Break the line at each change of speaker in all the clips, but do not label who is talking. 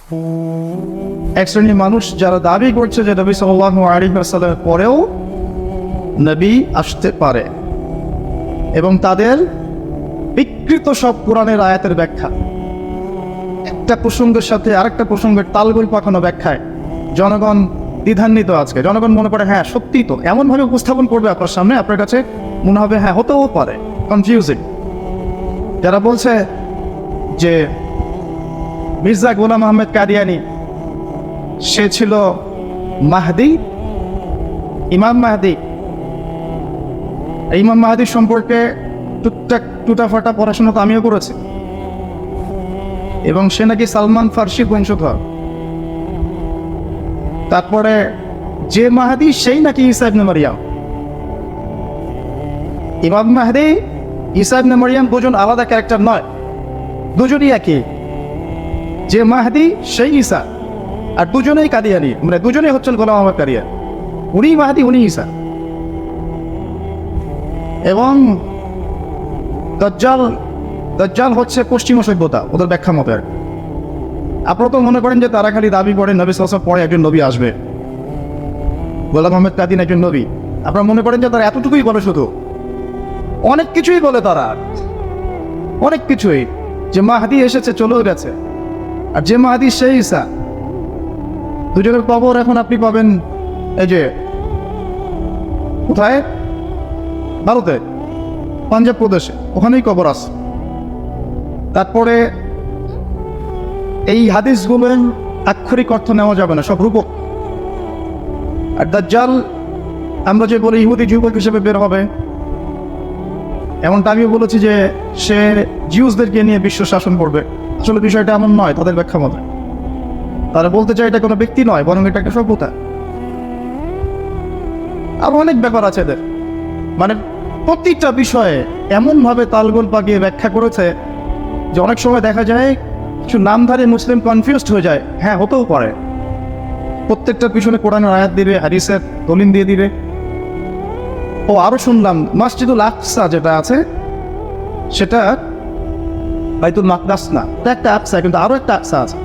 এক শ্রেণীর মানুষ যারা দাবি করছে যে নবী সাল্লাল্লাহু আলাইহি ওয়াসাল্লামের পরেও নবী আসতে পারে, এবং তাদের বিকৃত সব কোরআনের আয়াতের ব্যাখ্যা, একটা প্রসঙ্গের সাথে আরেকটা প্রসঙ্গের তালগোল পাকানো ব্যাখ্যায় জনগণ দ্বিধান্বিত। আজকে জনগণ মনে করে হ্যাঁ সত্যি তো, এমনভাবে উপস্থাপন করবে আপনার সামনে, আপনার কাছে মনে হবে হ্যাঁ হতেও পারে। কনফিউজিং। যারা বলছে যে মির্জা গোলাম আহমেদ কাদিয়ানি সে ছিল মাহদি, ইমাম মাহদি, ইমাম মাহদি সম্পর্কে টুকটাক টুটাফাটা পড়াশোনা তো আমিও করেছি, এবং সে নাকি সালমান ফার্সির বংশধর। তারপরে যে মাহদি সেই নাকি ঈসা ইবনে মারইয়াম। ইমাম মাহদি, ঈসা ইবনে মারইয়াম দুজন আলাদা ক্যারেক্টার নয়, দুজনই একই। যে মাহদি সেই ঈসা, আর দুজনেই কাদিয়ানি, মানে দুজনেই হচ্ছেন গোলাম আহমদ কাদিয়ানি। উনি মাহদি, উনি ঈসা। এবং দাজ্জাল হচ্ছে পশ্চিমা সভ্যতা, ওদের ব্যাখ্যা মতে। আপনারা তো মনে করেন যে তারা খালি দাবি করেন নবী সাল্লাল্লাহু আলাইহি ওয়াসাল্লাম পরে একজন নবী আসবে, গোলাম আহমদ কাদিয়ানি একজন নবী। আপনারা মনে করেন যে তারা এতটুকুই বলে? শুধু অনেক কিছুই বলে তারা, অনেক কিছুই, যে মাহদি এসেছে চলেও গেছে, আর যে মাহদি সেই ঈসা। দুজনের কবর এখন আপনি পাবেন এই যে কোথায়, ভারতে পাঞ্জাব প্রদেশে, ওখানেই কবর আছে। তারপরে এই হাদিসগুলোর আক্ষরিক অর্থ নেওয়া যাবে না, সব রূপক। আর দাজ্জাল আমরা যে বলি ইহুদি যুবক হিসেবে বের হবে, এমনটা আমিও বলেছি যে সে জিউসদেরকে নিয়ে বিশ্ব শাসন করবে। আসলে বিষয়টা এমন নয় তাদের ব্যাখ্যা মতে। তারা বলতে চায় এটা কোনো ব্যক্তি নয়, বরং এটা একটা সভ্যতা। আরো অনেক ব্যাপার আছে এদের, মানে প্রত্যেকটা বিষয়ে এমনভাবে তালগোল পাকিয়ে ব্যাখ্যা করেছে যে অনেক সময় দেখা যায় কিছু নামধারী মুসলিম কনফিউজড হয়ে যায়। হ্যাঁ হতেও পারে, প্রত্যেকটার পিছনে কোরআনের আয়াত দিবে, হাদিসের দলিল দিয়ে দিবে। ও আরো শুনলাম মসজিদুল আকসা যেটা আছে সেটা বাইতুল মাকদাস না, এটা একটা আকসা, কিন্তু আরো একটা আকসা আছে।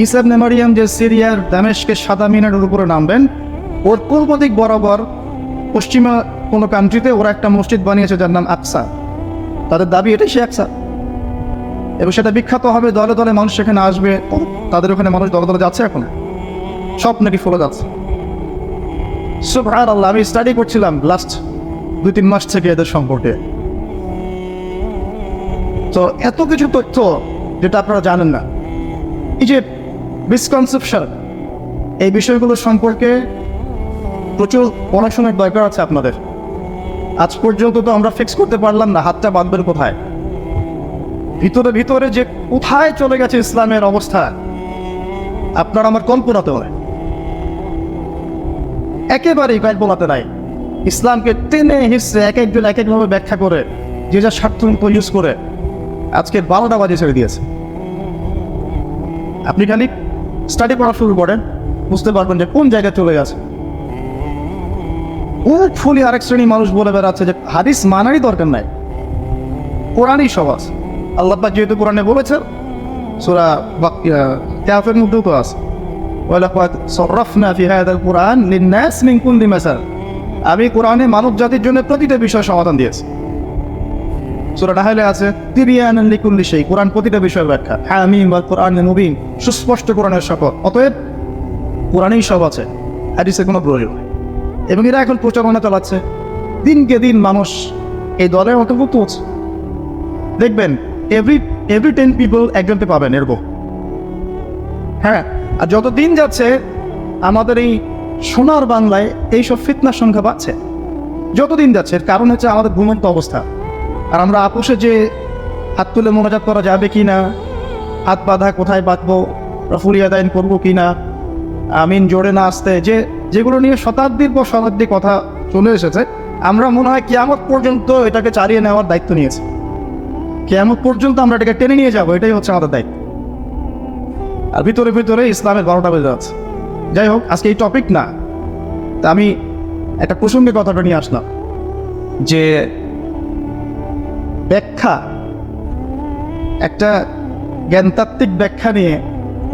ঈসা ইবনে মারইয়াম যে সিরিয়ার দামেস্কের সাদা মিনারের উপরে নামবেন, ওর পূর্ব দিক বরাবর পশ্চিমা কোনো কান্ট্রিতে ওরা একটা মসজিদ বানিয়েছে যার নাম আকসা। তাদের দাবি এটাই সে আকসা, এবং সেটা বিখ্যাত হবে, দলে দলে মানুষ সেখানে আসবে। তাদের ওখানে মানুষ দলে দলে যাচ্ছে, এখন সব নাকি ফলো যাচ্ছে। সুবহানাল্লাহ, আমি স্টাডি করছিলাম লাস্ট 2-3 মাস থেকে এদের সম্পর্কে। তো এত কিছু তথ্য যেটা আপনারা জানেন না, এই যে মিসকনসেপশন, এই বিষয়গুলো সম্পর্কে প্রচুর পড়াশোনার দরকার আছে আপনাদের। আজ পর্যন্ত তো আমরা ফিক্স করতে পারলাম না হাতটা বাঁধবেন কোথায়। ভিতরে ভিতরে যে কোথায় চলে গেছে ইসলামের অবস্থা, আপনার আমার কল্পনাতে হয়, একেবারেই কল্পনাতে নাই। ইসলামকে টেনে হিসে এক একজন এক একভাবে ব্যাখ্যা করে, যে যা স্বার্থ ইউজ করে আজকে 12টা বাজে ছেড়ে দিয়েছে। আপনি খালি স্টাডি করা শুরু করেন, বুঝতে পারবেন যে কোন জায়গায় চলে গেছে। ফুলি আরেক শ্রেণী মানুষ বলে বেড়াচ্ছে যে হাদিস মানারই দরকার নাই, কোরআনই সব আছে। আল্লাহ পাক যেহেতু কোরআনে বলেছেন, সূরা কাহফের মধ্যেও তো আছে, ওয়ালাকাদ সাররাফনা ফি হাযাল কুরআন লিন-নাস মিন কুল্লি মাসাল। আমি কোরআনে মানব জাতির জন্য প্রতিটা বিষয় সমাধান দিয়েছি। সূরা নাহলে আছে তিবিয়ানান লিকুল্লি শাই, কোরআন প্রতিটা বিষয়ের ব্যাখ্যা। হামিম ওয়াল কুরআনিল মুবিন, সুস্পষ্ট কোরআনের শপথ। অতএব কোরআনেই সব আছে, হাদিসের কোনো প্রয়োজন নেই। এবং এরা এখন প্রচারণা চালাচ্ছে, দিনকে দিন মানুষ এই দলের অন্তর্ভুক্ত হচ্ছে। দেখবেন এভরি 10 পিপল একজনকে পাবেন এরকম। হ্যাঁ, আর যত দিন যাচ্ছে আমাদের এই সোনার বাংলায় এইসব ফিতনার সংখ্যা বাড়ছে যত দিন যাচ্ছে। এর কারণ হচ্ছে আমাদের ঘুমন্ত অবস্থা। আর আমরা আপোষে যে হাত তুলে মোনাজাত করা যাবে কি না, হাত বাঁধা কোথায় বাঁধবো, রফুল ইয়াদাইন করবো কি না, আমিন জোরে না আসতে, যেগুলো নিয়ে শতাব্দীর পর শতাব্দী কথা চলে এসেছে, আমরা মনে হয় কিয়ামত পর্যন্ত এটাকে চালিয়ে নেওয়ার দায়িত্ব নিয়েছি। কিয়ামত পর্যন্ত আমরা এটাকে টেনে নিয়ে যাবো, এটাই হচ্ছে আমাদের দায়িত্ব। আর ভিতরে ভিতরে ইসলামের 12টা বেজে যাচ্ছে। যাই হোক, আজকে এই টপিক না, তা আমি একটা প্রসঙ্গে কথাটা নিয়ে আসলাম যে ব্যাখ্যা, একটা জ্ঞানতাত্ত্বিক ব্যাখ্যা নিয়ে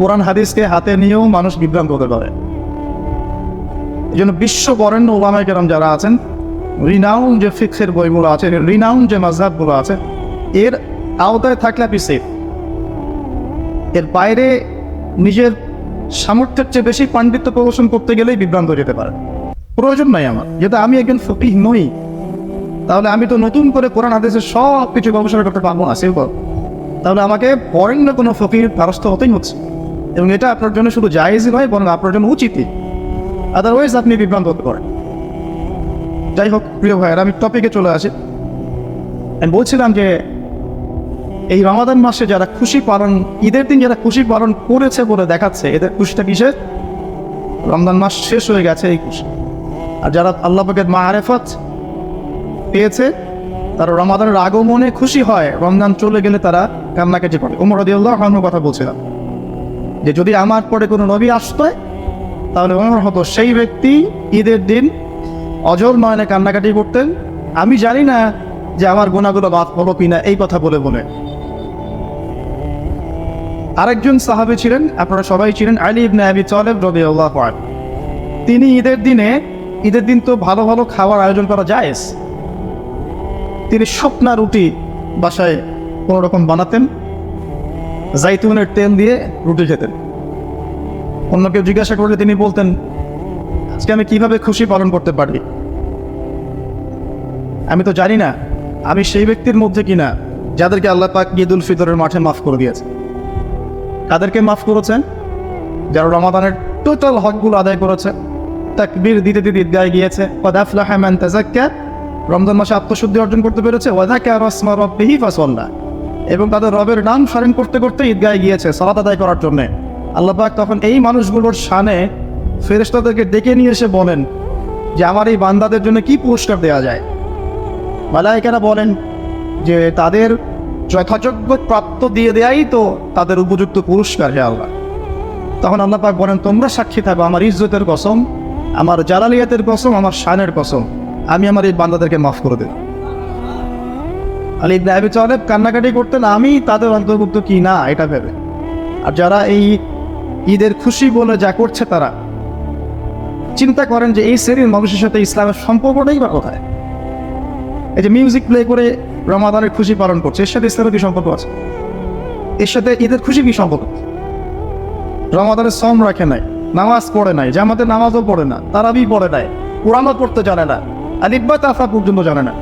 কোরআন হাদিসকে হাতে নিয়েও মানুষ বিভ্রান্ত হতে পারে। এই জন্য বিশ্ব বরেণ্য ওলামায়ে কেরাম যারা আছেন, রিনাউন যে ফিকহের বইগুলো আছে, রিনাউন যে মাযহাবগুলো আছে, এর আওতায় থাকলে আপনি সেফ। এর বাইরে নিজের সামর্থ্যের চেয়ে বেশি পাণ্ডিত্য প্রদর্শন করতে গেলেই বিভ্রান্ত যেতে পারে। প্রয়োজন নাই আমার, যেহেতু আমি একজন ফকিহ নই, তাহলে আমি তো নতুন করে কোরআন হাদিসের সব কিছু গবেষণা করতে পারবো না। সেও তাহলে আমাকে বরেণ্য কোনো ফকির দ্বারস্থ হতেই হচ্ছে, এবং এটা আপনার জন্য শুধু জায়েজই নয়, বরং আপনার জন্য উচিতই। আদারওয়াইজ আপনি বিভ্রান্ত হতে পারেন। যাই হোক প্রিয় ভাইয়ের, আমি টপিকে চলে আসি। আমি বলছিলাম যে এই রমাদান মাসে যারা খুশি পালন, ঈদের দিন যারা খুশি পালন করেছে বলে দেখাচ্ছে, এদের খুশিটা কিসের? রমজান মাস শেষ হয়ে গেছে এই খুশি। আর যারা আল্লাহ পাকের মাআরিফাত পেয়েছে, তারা রমাদানের আগমনে খুশি হয়, রমজান চলে গেলে তারা কান্নাকাটি করে। ওমর রাদিয়াল্লাহু আনহুর কথা বলছিলাম যে যদি আমার পরে কোনো নবী আসতো, তাহলে ওমর হতো সেই ব্যক্তি ঈদের দিন অজর নয়নে কান্নাকাটি করতেন, আমি জানি না যে আমার গুনাহগুলো মাফ হলো কিনা, এই কথা বলে বলে। আরেকজন সাহাবী ছিলেন, আপনারা সবাই ছিলেন, আলী ইবনে আবি তালেব রাদিয়াল্লাহু আনহু। তিনি ঈদের দিন তো ভালো ভালো খাবার আয়োজন করা জায়েজ। তিনি শুকনা রুটি বাসায় কোনো রকম বানাতেন, জাইতুনের তেল দিয়ে রুটি খেতেন। অন্য কেউ জিজ্ঞাসা করলে তিনি বলতেন, আজকে আমি কিভাবে খুশি পালন করতে পারি? আমি তো জানি না আমি সেই ব্যক্তির মধ্যে কিনা যাদেরকে আল্লাহ পাক ঈদুল ফিতরের মাঠে মাফ করে দিয়েছে। তাদেরকে মাফ করেছেন যারা রমাদানের টোটাল হকগুলো আদায় করেছে, তাকবীর দিতে দিতে ঈদগাহে গিয়েছে, ক্বাদ আফলাহা মান তাযাক্কা, রমজান মাসে আত্মশুদ্ধি অর্জন করতে পেরেছে, ওয়া যাকারা ইসমা রাব্বিহি ফাসাল্লা, এবং তাদের রবের নাম স্মরণ করতে করতে ঈদগাহে গিয়েছে সালাত আদায় করার জন্য। আল্লাহ পাক তখন এই মানুষগুলোর শানে ফেরেশতাদেরকে ডেকে নিয়ে এসে বলেন যে আমার এই বান্দাদের জন্য কি পুরস্কার দেওয়া যায়। মালায়েকারা বলেন যে তাদের যথাযোগ্য প্রাপ্ত দিয়ে দেয়াই তো তাদের উপযুক্ত পুরস্কার, হে আল্লাহ। তখন আল্লাহ পাক বলেন, তোমরা সাক্ষী থাকো, আমার ইজ্জতের কসম, আমার জালালিয়াতের কসম, আমার শানের কসম, আমি আমার এই বান্দাদেরকে মাফ করে দেব। আলী ইবনে আবি তালেব কান্নাকাটি করতেন আমি তাদের অন্তর্ভুক্ত কি না এটা ভেবে। আর যারা এই ঈদের খুশি বলে যা করছে, তারা চিন্তা করেন যে এই শ্রেণীর মানুষের সাথে ইসলামের সম্পর্কটাই বা কোথায়? এই যে মিউজিক প্লে করে রমাদানের খুশি পালন করছে, এর সাথে ইসলামের কি সম্পর্ক আছে? এর সাথে ঈদের খুশি কি সম্পর্ক? রমাদানের সম রাখে নাই, নামাজ পড়ে নাই, জামাতে নামাজও পড়ে না, তারাবি পড়ে নাই, কোরআনও পড়তে জানে না, আলিফ তাফা পর্যন্ত জানে না,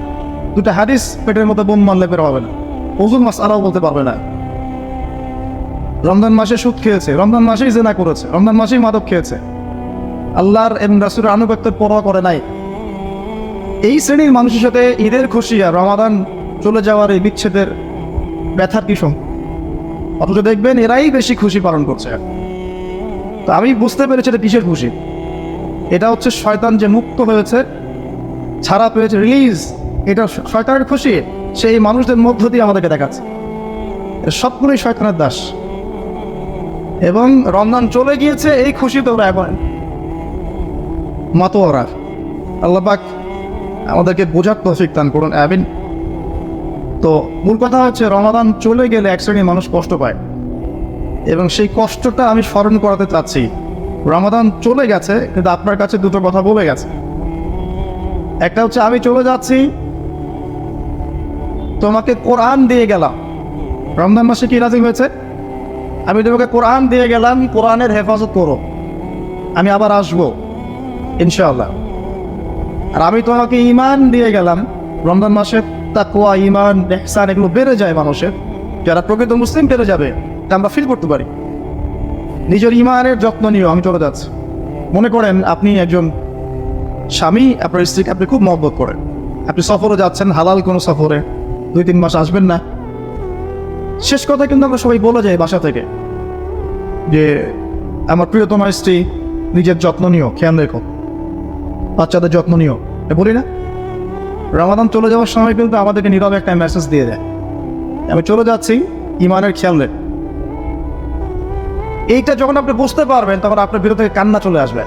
দুটা হাদিস পেটের মতো বোম মারলে বের হবে না, ওযুর মাসআলাও বলতে পারবে না। রমজান মাসে সুদ খেয়েছে, রমজান মাসেই জিনা করেছে, রমজান মাসেই মাদক খেয়েছে, আল্লাহর এবং রাসূলের আনুগত্যের পরোয়া করে নাই। এই শ্রেণীর মানুষের সাথে ঈদের খুশি আর রমাদান চলে যাওয়ার এই বিচ্ছেদের ব্যথার কি সম্পর্ক? অথচ দেখবেন এরাই বেশি খুশি পালন করছে। তো আমি বুঝতে পেরেছি এটা কিসের খুশি। এটা হচ্ছে শয়তান যে মুক্ত হয়েছে, ছাড়া পেয়েছে, রিলিজ, এটা শয়তানের খুশি। সেই মানুষদের মধ্য দিয়ে আমাদেরকে দেখাচ্ছে সবগুলোই শয়তানের দাস। এবং রমজান চলে গিয়েছে এই খুশি তো ওরা এখন মাতোয়ারা। আল্লাহ পাক আমাদেরকে বোঝার তৌফিক দান করুন, আমিন। তো মূল কথা হচ্ছে রমাদান চলে গেলে এক শ্রেণীর মানুষ কষ্ট পায়, এবং সেই কষ্টটা আমি স্মরণ করাতে চাচ্ছি। রমাদান চলে গেছে, কিন্তু আপনার কাছে দুটো কথা বলে গেছে। একটা হচ্ছে আমি চলে যাচ্ছি, তোমাকে কোরআন দিয়ে গেলাম। রমজান মাসে কি নাযিল হয়েছে? আমি তোমাকে কোরআন দিয়ে গেলাম, কোরআনের হেফাজত করো, আমি আবার আসবো ইনশাআল্লাহ। আর আমি তোমাকে ঈমান দিয়ে গেলাম। রমজান মাসে তাকওয়া, ঈমান, ইহসান এগুলো বেড়ে যায় মানুষের, যারা প্রকৃত মুসলিম বেড়ে যাবে, তা আমরা ফিল করতে পারি। নিজের ঈমানের যত্ন নিও, আমি চলে যাচ্ছি। মনে করেন আপনি একজন স্বামী, আপনার স্ত্রীকে আপনি খুব মহব্বত করেন, আপনি সফরে যাচ্ছেন, হালাল কোনো সফরে, 2-3 মাস আসবেন না। শেষ কথা কিন্তু আমরা সবাই বলে যাই বাসা থেকে যে আমার প্রিয়তমা স্ত্রী, নিজের যত্ন নিও, খেয়াল রেখো, বাচ্চাদের যত্ন নিও, বলি না? রমাদান চলে যাওয়ার সময় কিন্তু আমাদেরকে নীরবে একটা মেসেজ দিয়ে দেয়, আমি চলে যাচ্ছি, ঈমানের খেয়াল রেখ। এইটা যখন আপনি বুঝতে পারবেন, তখন আপনার ভিতর থেকে কান্না চলে আসবে।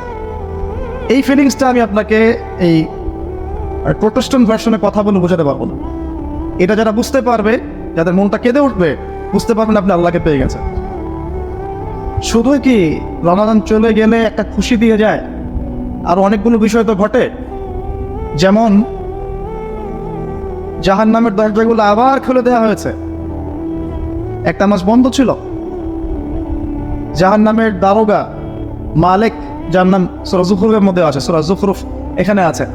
এই ফিলিংসটা আমি আপনাকে এই প্রোটেস্ট্যান্ট ভার্সনে কথা বলে বোঝাতে পারবো না। এটা যারা বুঝতে পারবে, যাদের মনটা কেঁদে উঠবে, বুঝতে পারবেন আপনি আল্লাহকে পেয়ে গেছেন। শুধু কি রমাদান চলে গেলে একটা খুশি দিয়ে যায়? আর অনেকগুলো বিষয় তো ঘটে, যেমন জাহান্নামের দরজাগুলো আবার খুলে দেওয়া হয়েছে। একটা মাস বন্ধ ছিল, জাহান্নামের দারোগা মালিক, যার নাম সূরা যুখরুফের মধ্যে আছে, সূরা যুখরুফ এখানে আছে,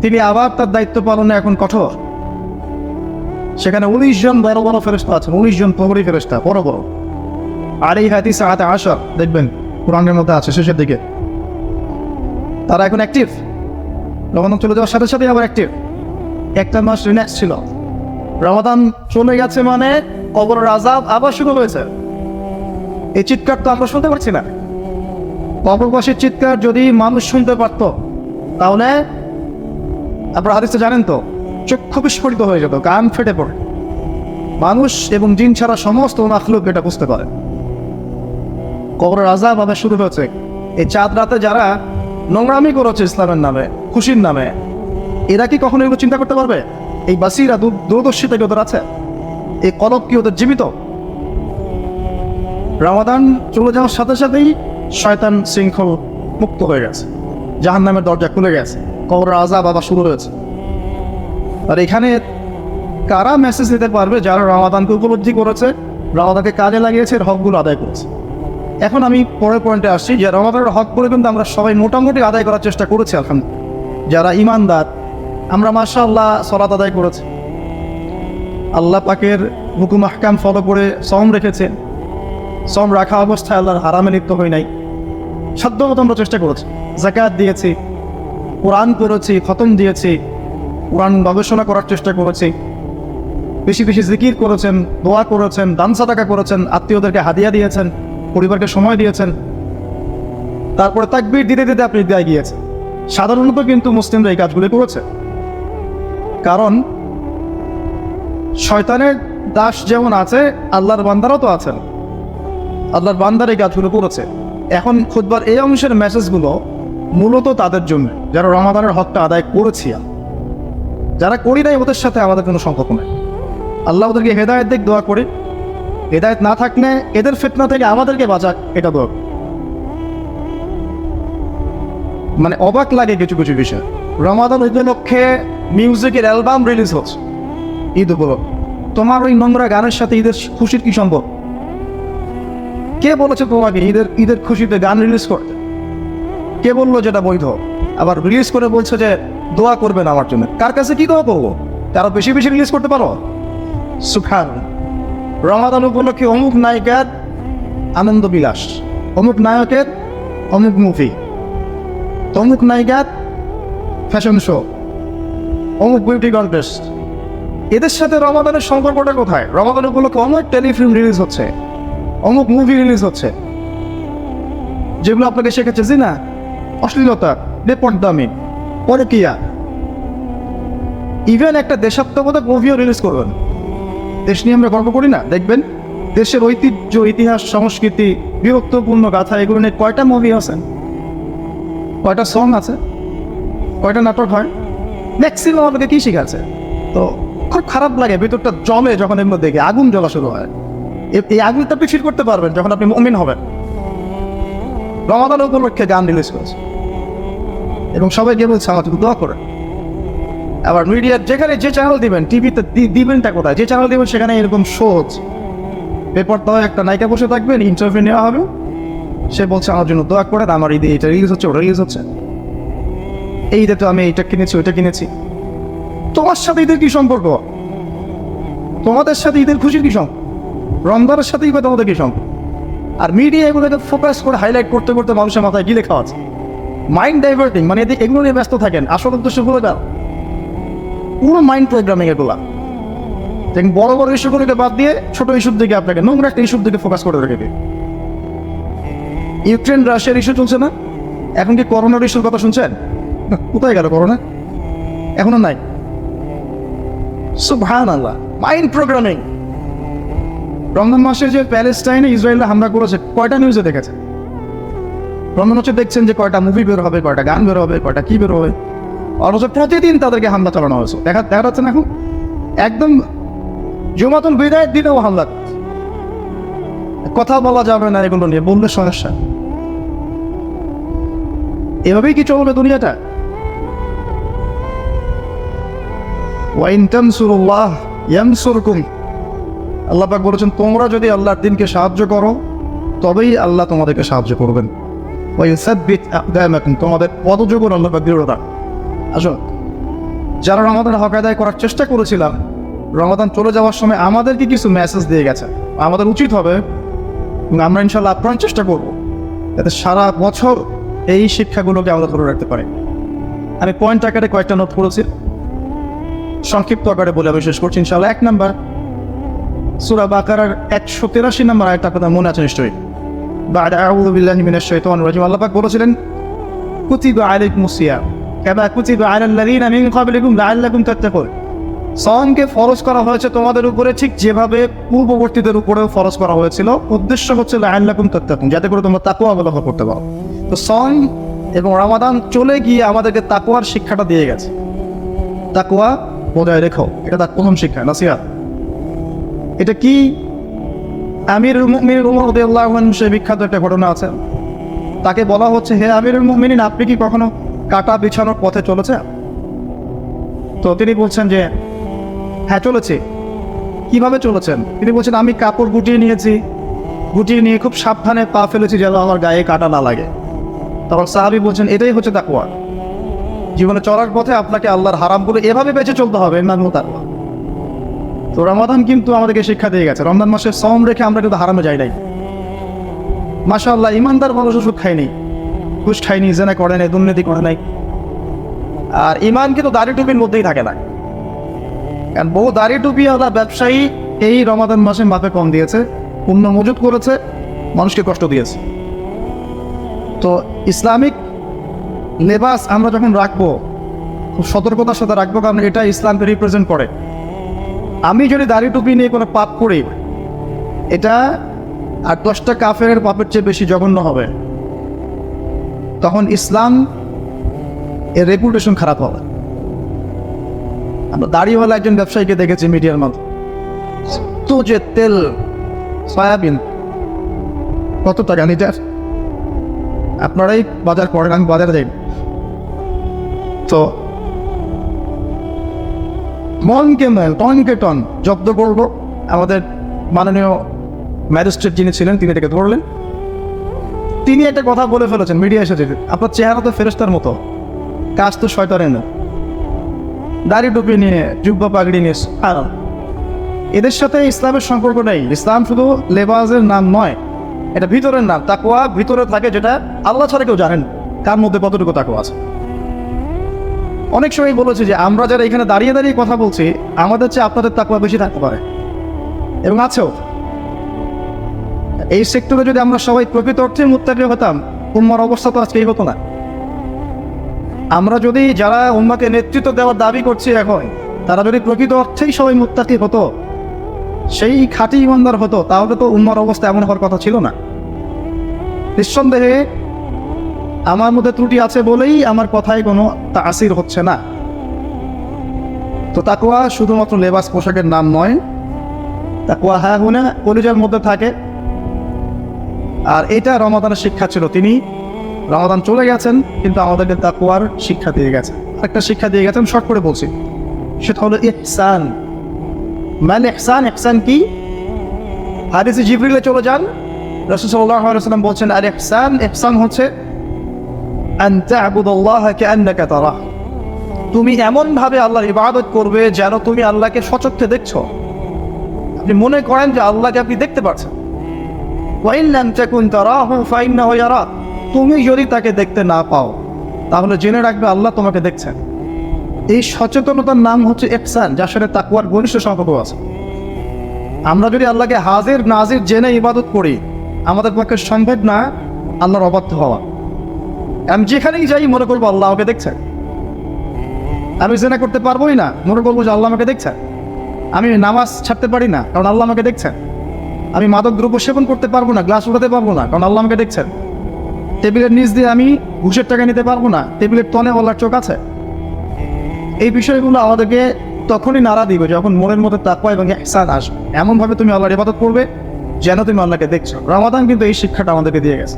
তিনি আবার তার দায়িত্ব পালনে এখন কঠোর। সেখানে 19 জন বড় বড় ফেরেশতা আছেন, 19 জন প্রহরী ফেরেশতা, বড় বড়। আর এই হাতি সাহাতে আশা দেখবেন কোরআনের মধ্যে আছে শেষের দিকে, তারা এখন অ্যাক্টিভ। রমাদান চলে যাওয়ার সাথে সাথে আবার অ্যাক্টিভ। একটা মাস রিল্যাক্স ছিল, রমাদান চলে গেছে মানে কবরের আযাব আবার শুরু হয়েছে। এই চিৎকার তো আমরা শুনতে পাচ্ছি না। কবরবাসীর চিৎকার যদি মানুষ শুনতে পারতো, তাহলে আপনারা হাদিসে জানেন তো, চক্ষু বিস্ফোরিত হয়ে যেত, কান ফেটে পড়ে। মানুষ এবং জিন ছাড়া সমস্ত মাখলুক এটা বুঝতে পারে। কবরের আযাব আবার শুরু হয়েছে। এই চাঁদ রাতে যারা নোংরামি করেছে ইসলামের নামে, খুশির নামে, এরা কি কখনো এগুলো চিন্তা করতে পারবে? এই বাসিরা দূরদর্শিতা কি ওদের আছে? এই কলব কি ওদের জীবিত? রমাদান চলে যাওয়ার সাথে সাথেই শয়তান শৃঙ্খল মুক্ত হয়ে গেছে, জাহান্নামের দরজা খুলে গেছে, কবরের আযাব আবার শুরু হয়েছে। আর এখানে কারা মেসেজ দিতে পারবে? যারা রমাদানকে উপলব্ধি করেছে, রমাদানকে কাজে লাগিয়েছে, এর হকগুলো আদায় করেছে। এখন আমি পরের পয়েন্টে আসছি যে রমাদানের হকগুলো কিন্তু আমরা সবাই মোটামুটি আদায় করার চেষ্টা করেছি। আলহামদুলিল্লাহ, যারা ইমানদার আমরা মাশাআল্লাহ সালাত আদায় করেছি, আল্লাহ পাকের হুকুম আহকাম ফলো করে সওম রেখেছে, সওম রাখা অবস্থায় আল্লাহর হারামে লিপ্ত হই নাই, সাধ্যমতো আমরা চেষ্টা করেছি। যাকাত দিয়েছি, কোরআন পড়েছি, খতম দিয়েছি, কোরআন গবেষণা করার চেষ্টা করেছি, বেশি বেশি জিকির করেছেন, দোয়া করেছেন, দান সাদাকা করেছেন, আত্মীয়দেরকে হাদিয়া দিয়েছেন, পরিবারকে সময় দিয়েছেন, তারপরে তাকবীর দিতে দিতে আপনি দেয়া গিয়েছেন। সাধারণত কিন্তু মুসলিমরা এই কাজগুলি করেছে, কারণ শয়তানের দাস যেমন আছে, আল্লাহর বান্দারাও তো আছেন। আল্লাহর বান্দার এই কাজগুলো করেছে। এখন খুতবার এই অংশের মেসেজগুলো মূলত তাদের জন্য, যারা রমাদানের হকটা আদায় করেছি। যারা করি নাই ওদের সাথে আমাদের কোনো সম্পর্ক নেই। আল্লাহ ওদেরকে হেদায়েত দিক, দোয়া করি। হেদায়েত না থাকলে এদের ফিতনা থেকে আমাদেরকে বাঁচাক, এটা দোয়া। মানে অবাক লাগে কিছু কিছু বিষয়। রমাদান উপলক্ষে মিউজিকের অ্যালবাম রিলিজ হচ্ছে ঈদ উপলক্ষে। তোমার ওই নোংরা গানের সাথে ঈদের খুশির কি সম্ভব? কে বলেছে তোমাকে ঈদের খুশিতে গান রিলিজ করতে? কে বললো যেটা বৈধ? আবার রিলিজ করে বলছে যে দোয়া করবেন আমার জন্য। কার কাছে কি দোয়া করবো? তারা বেশি বেশি রিলিজ করতে পারো? সুবহানাল্লাহ। রমাদান উপলক্ষে অমুক নায়িকার আনন্দ বিলাস, অমুক নায়কের অমুক মুভি, অমুক নায়িকার ফ্যাশন শো, অমুক বিউটি কন্টেস্ট। এদের সাথে রমাদানের সম্পর্কটা কোথায়? রমাদান উপলক্ষে অমুক টেলিফিল্ম রিলিজ হচ্ছে, অমুক মুভি রিলিজ হচ্ছে, যেগুলো আপনাকে শেখাচ্ছে জিনা, অশ্লীলতা, বেপরদামি, পরকিয়া। ইভেন একটা দেশাত্মবোধক মুভিও রিলিজ করবেন। দেশ নিয়ে আমরা গর্ব করি না? দেখবেন দেশের ঐতিহ্য, ইতিহাস, সংস্কৃতি, বিরক্তপূর্ণ গাথা, এগুলো নিয়ে কয়টা মুভি আছে, কয়টা সং আছে, কয়টা নাটক হয়। ম্যাক্সিমাম আমাকে কী শিখাচ্ছে? তো খুব খারাপ লাগে, ভিতরটা জমে যখন এগুলো দেখে, আগুন জ্বলা শুরু হয়। এই আগুনটা আপনি ফিল করতে পারবেন যখন আপনি মুমিন হবেন। রমাদান উপলক্ষে গান রিলিজ করেছে এবং সবাইকে বলছে আমার দোয়া করে। আবার মিডিয়ার যেখানে যে চ্যানেল দিবেন, টিভিতে দিবেনটা কোথায়? যে চ্যানেল দিবেন সেখানে এরকম শোজ, পেপারটাও একটা নায়িকা বসে থাকবেন, ইন্টারভিউ নেওয়া হবে, সে বলছে আমার জন্য দোয়া করেন, আমার ঈদে এটা রিলিজ হচ্ছে, ওটা রিলিজ হচ্ছে, এই ঈদে তো আমি এইটা কিনেছি, ওইটা কিনেছি। তোমার সাথে ঈদের কি সম্পর্ক? তোমাদের সাথে ঈদের খুশির কি সম্পর্ক? রমজানের সাথেই বা তোমাদের কি সম্পর্ক? আর মিডিয়া এগুলোকে ফোকাস করে হাইলাইট করতে করতে মানুষের মাথায় গিলে খাওয়াচ্ছে, মাইন্ড ডাইভার্টিং। মানে এগুলো নিয়ে ব্যস্ত থাকেন, আসল উদ্দেশ্য ভুলে যাও। পুরো মাইন্ড প্রোগ্রামিং এগুলা। দেখুন, বড় বড় ইস্যুগুলোকে বাদ দিয়ে ছোট ইস্যুর দিকে আপনাকে, নোংরা একটা ইস্যুর দিকে ফোকাস করে রেখে দিন। ইউক্রেন রাশিয়ার ইস্যু চলছে না? এখন কি করোনার ইস্যুর কথা শুনছেন? কোথায় গেল করোনা? এখনো নাই। সুবহানাল্লাহ, মাইন্ড প্রোগ্রামিং। রমজান মাসে যে প্যালেস্টাইনে ইসরায়েলরা হামলা করেছে, কয়টা নিউজে দেখেছে? রমজান মাসে দেখছেন যে কয়টা মুভি বের হবে, কয়টা গান বের হবে, কয়টা কি বের হবে, অথচ প্রতিদিন তাদেরকে হামলা চালানো হয়েছে। দেখা যাচ্ছে না এখন? একদম জুমাতুল বিদায়ের দিনেও হামলা। কথা বলা যাবে না এগুলো নিয়ে, বললে সমস্যা। এভাবেই কি চলবে দুনিয়াটা? ওয়াইন তানসুরুল্লাহ ইয়ানসুরকুম, আল্লাহ পাক বলেছেন তোমরা যদি আল্লাহর দিনকে সাহায্য করো তবেই আল্লাহ তোমাদেরকে সাহায্য করবেন। ওয়া ইউসাব্বিত আকদামাকুম, তোমাদের পদযোগন আল্লাহ পাক দৃঢ় রাখেন। আসুন, যারা রমাদান হক আদায় করার চেষ্টা করেছিলাম, রমাদান চলে যাওয়ার সময় আমাদেরকে কিছু মেসেজ দিয়ে গেছে। আমাদের উচিত হবে, আমরা ইনশাল্লাহ আপ্রাণ চেষ্টা করব যাতে সারা বছর এই শিক্ষাগুলোকে আমরা ধরে রাখতে পারি। আমি পয়েন্ট আকারে কয়েকটা নোট করেছি, সংক্ষিপ্ত আকারে বলে আমি শেষ করছি ইনশাআল্লাহ। 1 নাম্বার, সূরা বাকারার 183 নম্বর আয়াতটা আপনাদের মনে আছে নিশ্চয়ই। বা'দা আউযু বিল্লাহি মিনাশ শাইতানির রাজিম, আল্লাহ পাক বলেছিলেন কুতিবা আলাইকুমুস সিয়াম কামা কুতিবা আলাল লাযিনা মিন ক্বাবলিকুম লাআল্লাকুম তাত্তাকুন। সাওমকে ফরজ করা হয়েছে তোমাদের উপরে ঠিক যেভাবে পূর্ববর্তীদের উপরেও ফরজ করা হয়েছিল। উদ্দেশ্য হচ্ছে লাআল্লাকুম তাত্তাকুন, যাতে করে তোমরা তাকওয়া অবলম্বন করতে পারো। তো সাওম এবং রমাদান চলে গিয়ে আমাদেরকে তাকওয়ার শিক্ষাটা দিয়ে গেছে। তাকওয়া বজায় রেখো, এটা তার প্রথম শিক্ষা, নসিহত। এটা কি? আমিরুল মুমিনিন ওমর রাদিয়াল্লাহু আনহু সে বিখ্যাত একটা ঘটনা আছে। তাকে বলা হচ্ছে, হে আমিরুল মুমিনিন, আপনি কি কখনো কাটা বিছানোর পথে চলেছেন? তো তিনি বলছেন যে হ্যাঁ চলেছি। কিভাবে চলেছেন? তিনি বলছেন আমি কাপড় গুটিয়ে নিয়েছি, গুটিয়ে নিয়ে খুব সাবধানে পা ফেলেছি যেন আমার গায়ে কাটা না লাগে। তখন সাহাবী বলছেন এটাই হচ্ছে তাকওয়া। জীবনে চলার পথে আপনাকে আল্লাহর হারামগুলো এভাবে বেঁচে চলতে হবে, না তাকওয়া। তো রমাদান কিন্তু আমাদেরকে শিক্ষা দিয়ে গেছে। রমজান মাসে সাওম রেখে আমরা কিন্তু হারামে যাই নাই। মাশাআল্লাহ, ইমানদার মানুষ ওষুধ খায়নি, ঘুষ খায়নি, জেনা করে নাই, দুর্নীতি করে নাই। আর ইমান কিন্তু দাড়ি টুপির মধ্যেই থাকে না। কারণ বহু দাড়ি টুপিওয়ালা ব্যবসায়ী এই রমাদান মাসে মাপে কম দিয়েছে, পণ্য মজুত করেছে, মানুষকে কষ্ট দিয়েছে। তো ইসলামিক লেবাস আমরা যখন রাখবো, খুব সতর্কতার সাথে রাখবো, কারণ এটা ইসলামকে রিপ্রেজেন্ট করে। আমি যদি দাড়ি টুপি নিয়ে কোনো পাপ করি, এটা আর 10টা কাফেরের পাপের চেয়ে বেশি জঘন্য হবে। তখন ইসলাম এর রেপুটেশন খারাপ হবে। আমরা দাড়িওয়ালা একজন ব্যবসায়ীকে দেখেছি মিডিয়ার মাধ্যমে, তো যে তেল সয়াবিন কত টাকা লিটার, আপনারাই বাজার করেন, আমি বাজারে যাই। তো মনকে মেল টনকে টন জব্দ করব। আমাদের মাননীয় ম্যাজিস্ট্রেট যিনি ছিলেন তিনি এটাকে ধরলেন। তিনি একটা কথা বলে ফেলেছেন, মিডিয়া এসেছে, আপনার চেহারা তো ফেরেশতার মতো, কাজ তো শয়তানের না। দাড়ি টুপি নিয়ে, জুব্বা পাগড়ি নিয়ে, আর এদের সাথে ইসলামের সম্পর্ক নেই। ইসলাম শুধু লেবাসের নাম নয়, এটা ভিতরের নাম। তাকওয়া ভিতরে থাকে, যেটা আল্লাহ ছাড়া কেউ জানেন কার মধ্যে কতটুকু তাকওয়া আছে। অনেক সময় বলেছে যে আমরা যারা এখানে দাঁড়িয়ে দাঁড়িয়ে কথা বলছি, আমাদের চেয়ে আপনাদের তাকওয়া বেশি থাকতে পারে, এবং আছেও। এই সেক্টরে যদি আমরা সবাই প্রকৃত অর্থে মুত্তাকি হতাম, উম্মার অবস্থা তো আজকে এই হতো না। আমরা যদি যারা উম্মাকে নেতৃত্ব দেওয়ার দাবি করছি এখন, তারা যদি প্রকৃত অর্থেই সবাই মুত্তাকি হতো, সেই খাঁটি ইমানদার হতো, তাহলে তো উম্মার অবস্থা এমন হওয়ার কথা ছিল না। নিঃসন্দেহে আমার মধ্যে ত্রুটি আছে বলেই আমার কথায় কোনো তাসির হচ্ছে না। তো তাকওয়া শুধুমাত্র লেবাস পোশাকের নাম নয়, তাকওয়া হ্যাঁ হুনা কলিজার মধ্যে থাকে। আর এটা রমাদানের শিক্ষা ছিল। তিনি রমাদান চলে গেছেন, কিন্তু আমাদেরকে তাকওয়ার শিক্ষা দিয়ে গেছেন। আরেকটা শিক্ষা দিয়ে গেছেন, শর্ট করে বলছি, সেটা হলো ইহসান। মানে ইহসান, ইহসান কি? হাদিসে জিবরিলে চলে যান, রাসূল সাল্লাল্লাহু আলাইহি ওয়াসাল্লাম বলছেন আর ইহসান, ইহসান হচ্ছে আন তা'বুদাল্লাহা কাআন্নাকা তারাহ, তুমি এমন ভাবে আল্লাহর ইবাদত করবে যেন তুমি আল্লাহকে সচক্ষে দেখছো। আপনি মনে করেন যে আল্লাহকে আপনি দেখতে পাচ্ছেন। ওয়া ইন লাম তাকুন তারাহু ফাইন্নাহু ইয়ারাক, তুমি যদি তাকে দেখতে না পাও, তাহলে জেনে রাখবে আল্লাহ তোমাকে দেখছেন। এই সচেতনতার নাম হচ্ছে ইহসান, যার সাথে তাকওয়ার ঘনিষ্ঠ সম্পর্ক আছে। আমরা যদি আল্লাহকে হাজির নাজির জেনে ইবাদত করি, আমাদের পক্ষে সম্ভব না আল্লাহর অবাধ্য হওয়া। আমি যেখানেই যাই মনে করবো আল্লাহ আমাকে দেখছেন। আমি জেনা করতে পারবোই না, মনে করবো যে আল্লাহ আমাকে দেখছেন। আমি নামাজ ছাড়তে পারি না, কারণ আল্লাহ আমাকে দেখছেন। আমি মাদক দ্রব্য সেবন করতে পারবো না, গ্লাস উঠাতে পারবো না, কারণ আল্লাহ আমাকে দেখছেন। টেবিলের নিচ দিয়ে আমি ঘুষের টাকা নিতে পারবো না, টেবিলের তলে আল্লাহর চোখ আছে। এই বিষয়গুলো আমাদেরকে তখনই নাড়া দিবে যখন মনের মধ্যে তাকওয়া এবং ইহসান আসবে। এমনভাবে তুমি আল্লাহর ইবাদত করবে যেন তুমি আল্লাহকে দেখছো। রমাদান কিন্তু এই শিক্ষাটা আমাদেরকে দিয়ে গেছে।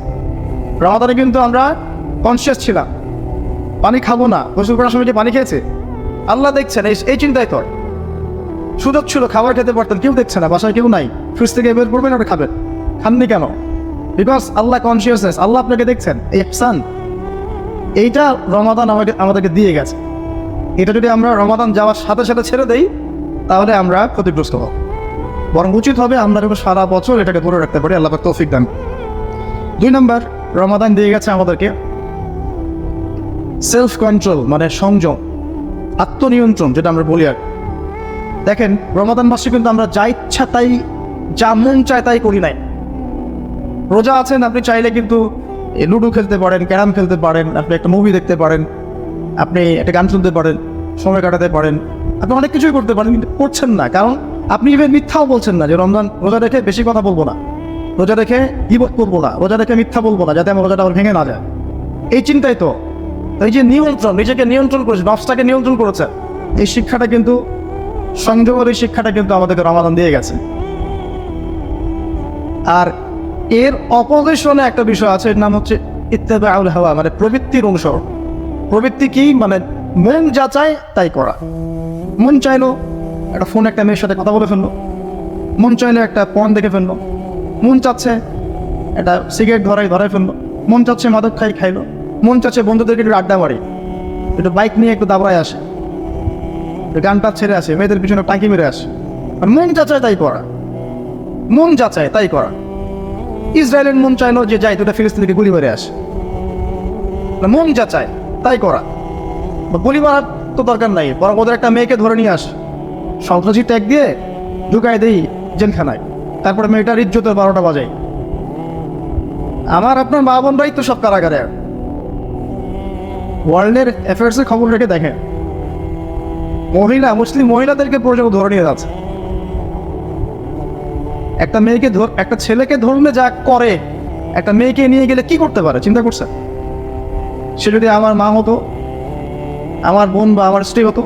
রমাদানে কিন্তু আমরা কনসিয়াস ছিলাম, পানি খাবো না, গোসল করার সময় যে পানি খেয়েছে আল্লাহ দেখছেন, এই চিন্তাই কর। সুযোগ ছিল খাবার খেতে পারতেন, কেউ দেখছে না, বাসায় কেউ নাই, ফ্রিজ থেকে বের করবেন ওটা খাবেন, খাননি কেন? বিকজ আল্লাহ কনসিয়াসনেস, আল্লাহ আপনাকে দেখছেন, এই ইহসান, এইটা রমাদান আমাদেরকে দিয়ে গেছে। এটা যদি আমরা রমাদান যাওয়ার সাথে সাথে ছেড়ে দেই তাহলে আমরা ক্ষতিগ্রস্ত হব। বরং উচিত হবে আমরা যখন সারা বছর এটাকে ধরে রাখতে পারি। আল্লাহ পাক তৌফিক দান। 2 নম্বর, রমাদান দিয়ে গেছে আমাদেরকে সেলফ কন্ট্রোল, মানে সংযম, আত্মনিয়ন্ত্রণ, যেটা আমরা বলি। আর দেখেন, রমাদান মাসে কিন্তু আমরা যা ইচ্ছা তাই, যা মন চায় তাই করি নাই। রোজা আছেন, আপনি চাইলে কিন্তু লুডো খেলতে পারেন, ক্যারাম খেলতে পারেন, আপনি একটা মুভি দেখতে পারেন, আপনি একটা গান শুনতে পারেন, সময় কাটাতে পারেন, আপনি অনেক কিছুই করতে পারেন, কিন্তু করছেন না। কারণ আপনি ইভেন মিথ্যাও বলছেন না যে রমজান রোজা রেখে বেশি কথা বলবো না, রোজা রেখে গীবত করবো না, রোজা রেখে মিথ্যা বলবো না, যাতে আমার রোজাটা আবার ভেঙে না যায়। এই চিন্তাই তো, এই যে নিয়ন্ত্রণ, নিজেকে নিয়ন্ত্রণ করেছে, নফসটাকে নিয়ন্ত্রণ করেছে, এই শিক্ষাটা কিন্তু, সংযমের এই শিক্ষাটা কিন্তু আমাদেরকে রমাদান দিয়ে গেছে। আর এর অপোজিশনে একটা বিষয় আছে, এর নাম হচ্ছে ইত্তেবাউল হাওয়া, মানে প্রবৃত্তির অনুসরণ। প্রবৃত্তি কি? মানে মন যা চায় তাই করা। মন চাইলো একটা ফোন, একটা মেয়ের সাথে কথা বলে ফেললো, মন চাইলে একটা পর্ন দেখে ফেললো, মন চাচ্ছে একটা সিগারেট ধরাই ফেললো, মন চাচ্ছে মাদক খাইলো, মন চাচ্ছে বন্ধুদেরকে একটু আড্ডা মারি, একটু বাইক নিয়ে একটু দাবড়ায় আসে, গানটা ছেড়ে আসে, মেয়েদের পিছনে টাঙ্কি মেরে আসে। মন যা চায় তাই করা, মন যা চায় তাই করা। ইসরায়েলের মন চাইলো যে যাই দুটা ফিলিস্তিন থেকে গুলি মেরে আসে, মন যা চায় তাই করা। গুলি মারার তো দরকার নাই, বরং ওদের একটা মেয়েকে ধরে নিয়ে আসে, সন্ত্রাসী ট্যাগ দিয়ে ঢুকাই দেই জেলখানায়, তারপরে মেয়েটার ইজ্জতের 12টা বাজাই। আমার আপনার মা বোনরাই তো সব কারাগারে। ওয়ার্ল্ডের অ্যাফেয়ার্সের খবর রেখে দেখেন, মুসলিম মহিলাদেরকে পর্যন্ত ধরে নিয়ে যাচ্ছে। একটা মেয়েকে একটা ছেলেকে ধরলে যা করে, একটা মেয়েকে নিয়ে গেলে কি করতে পারে চিন্তা করছে? সে যদি আমার মা হতো, আমার বোন বা আমার স্ত্রী হতো।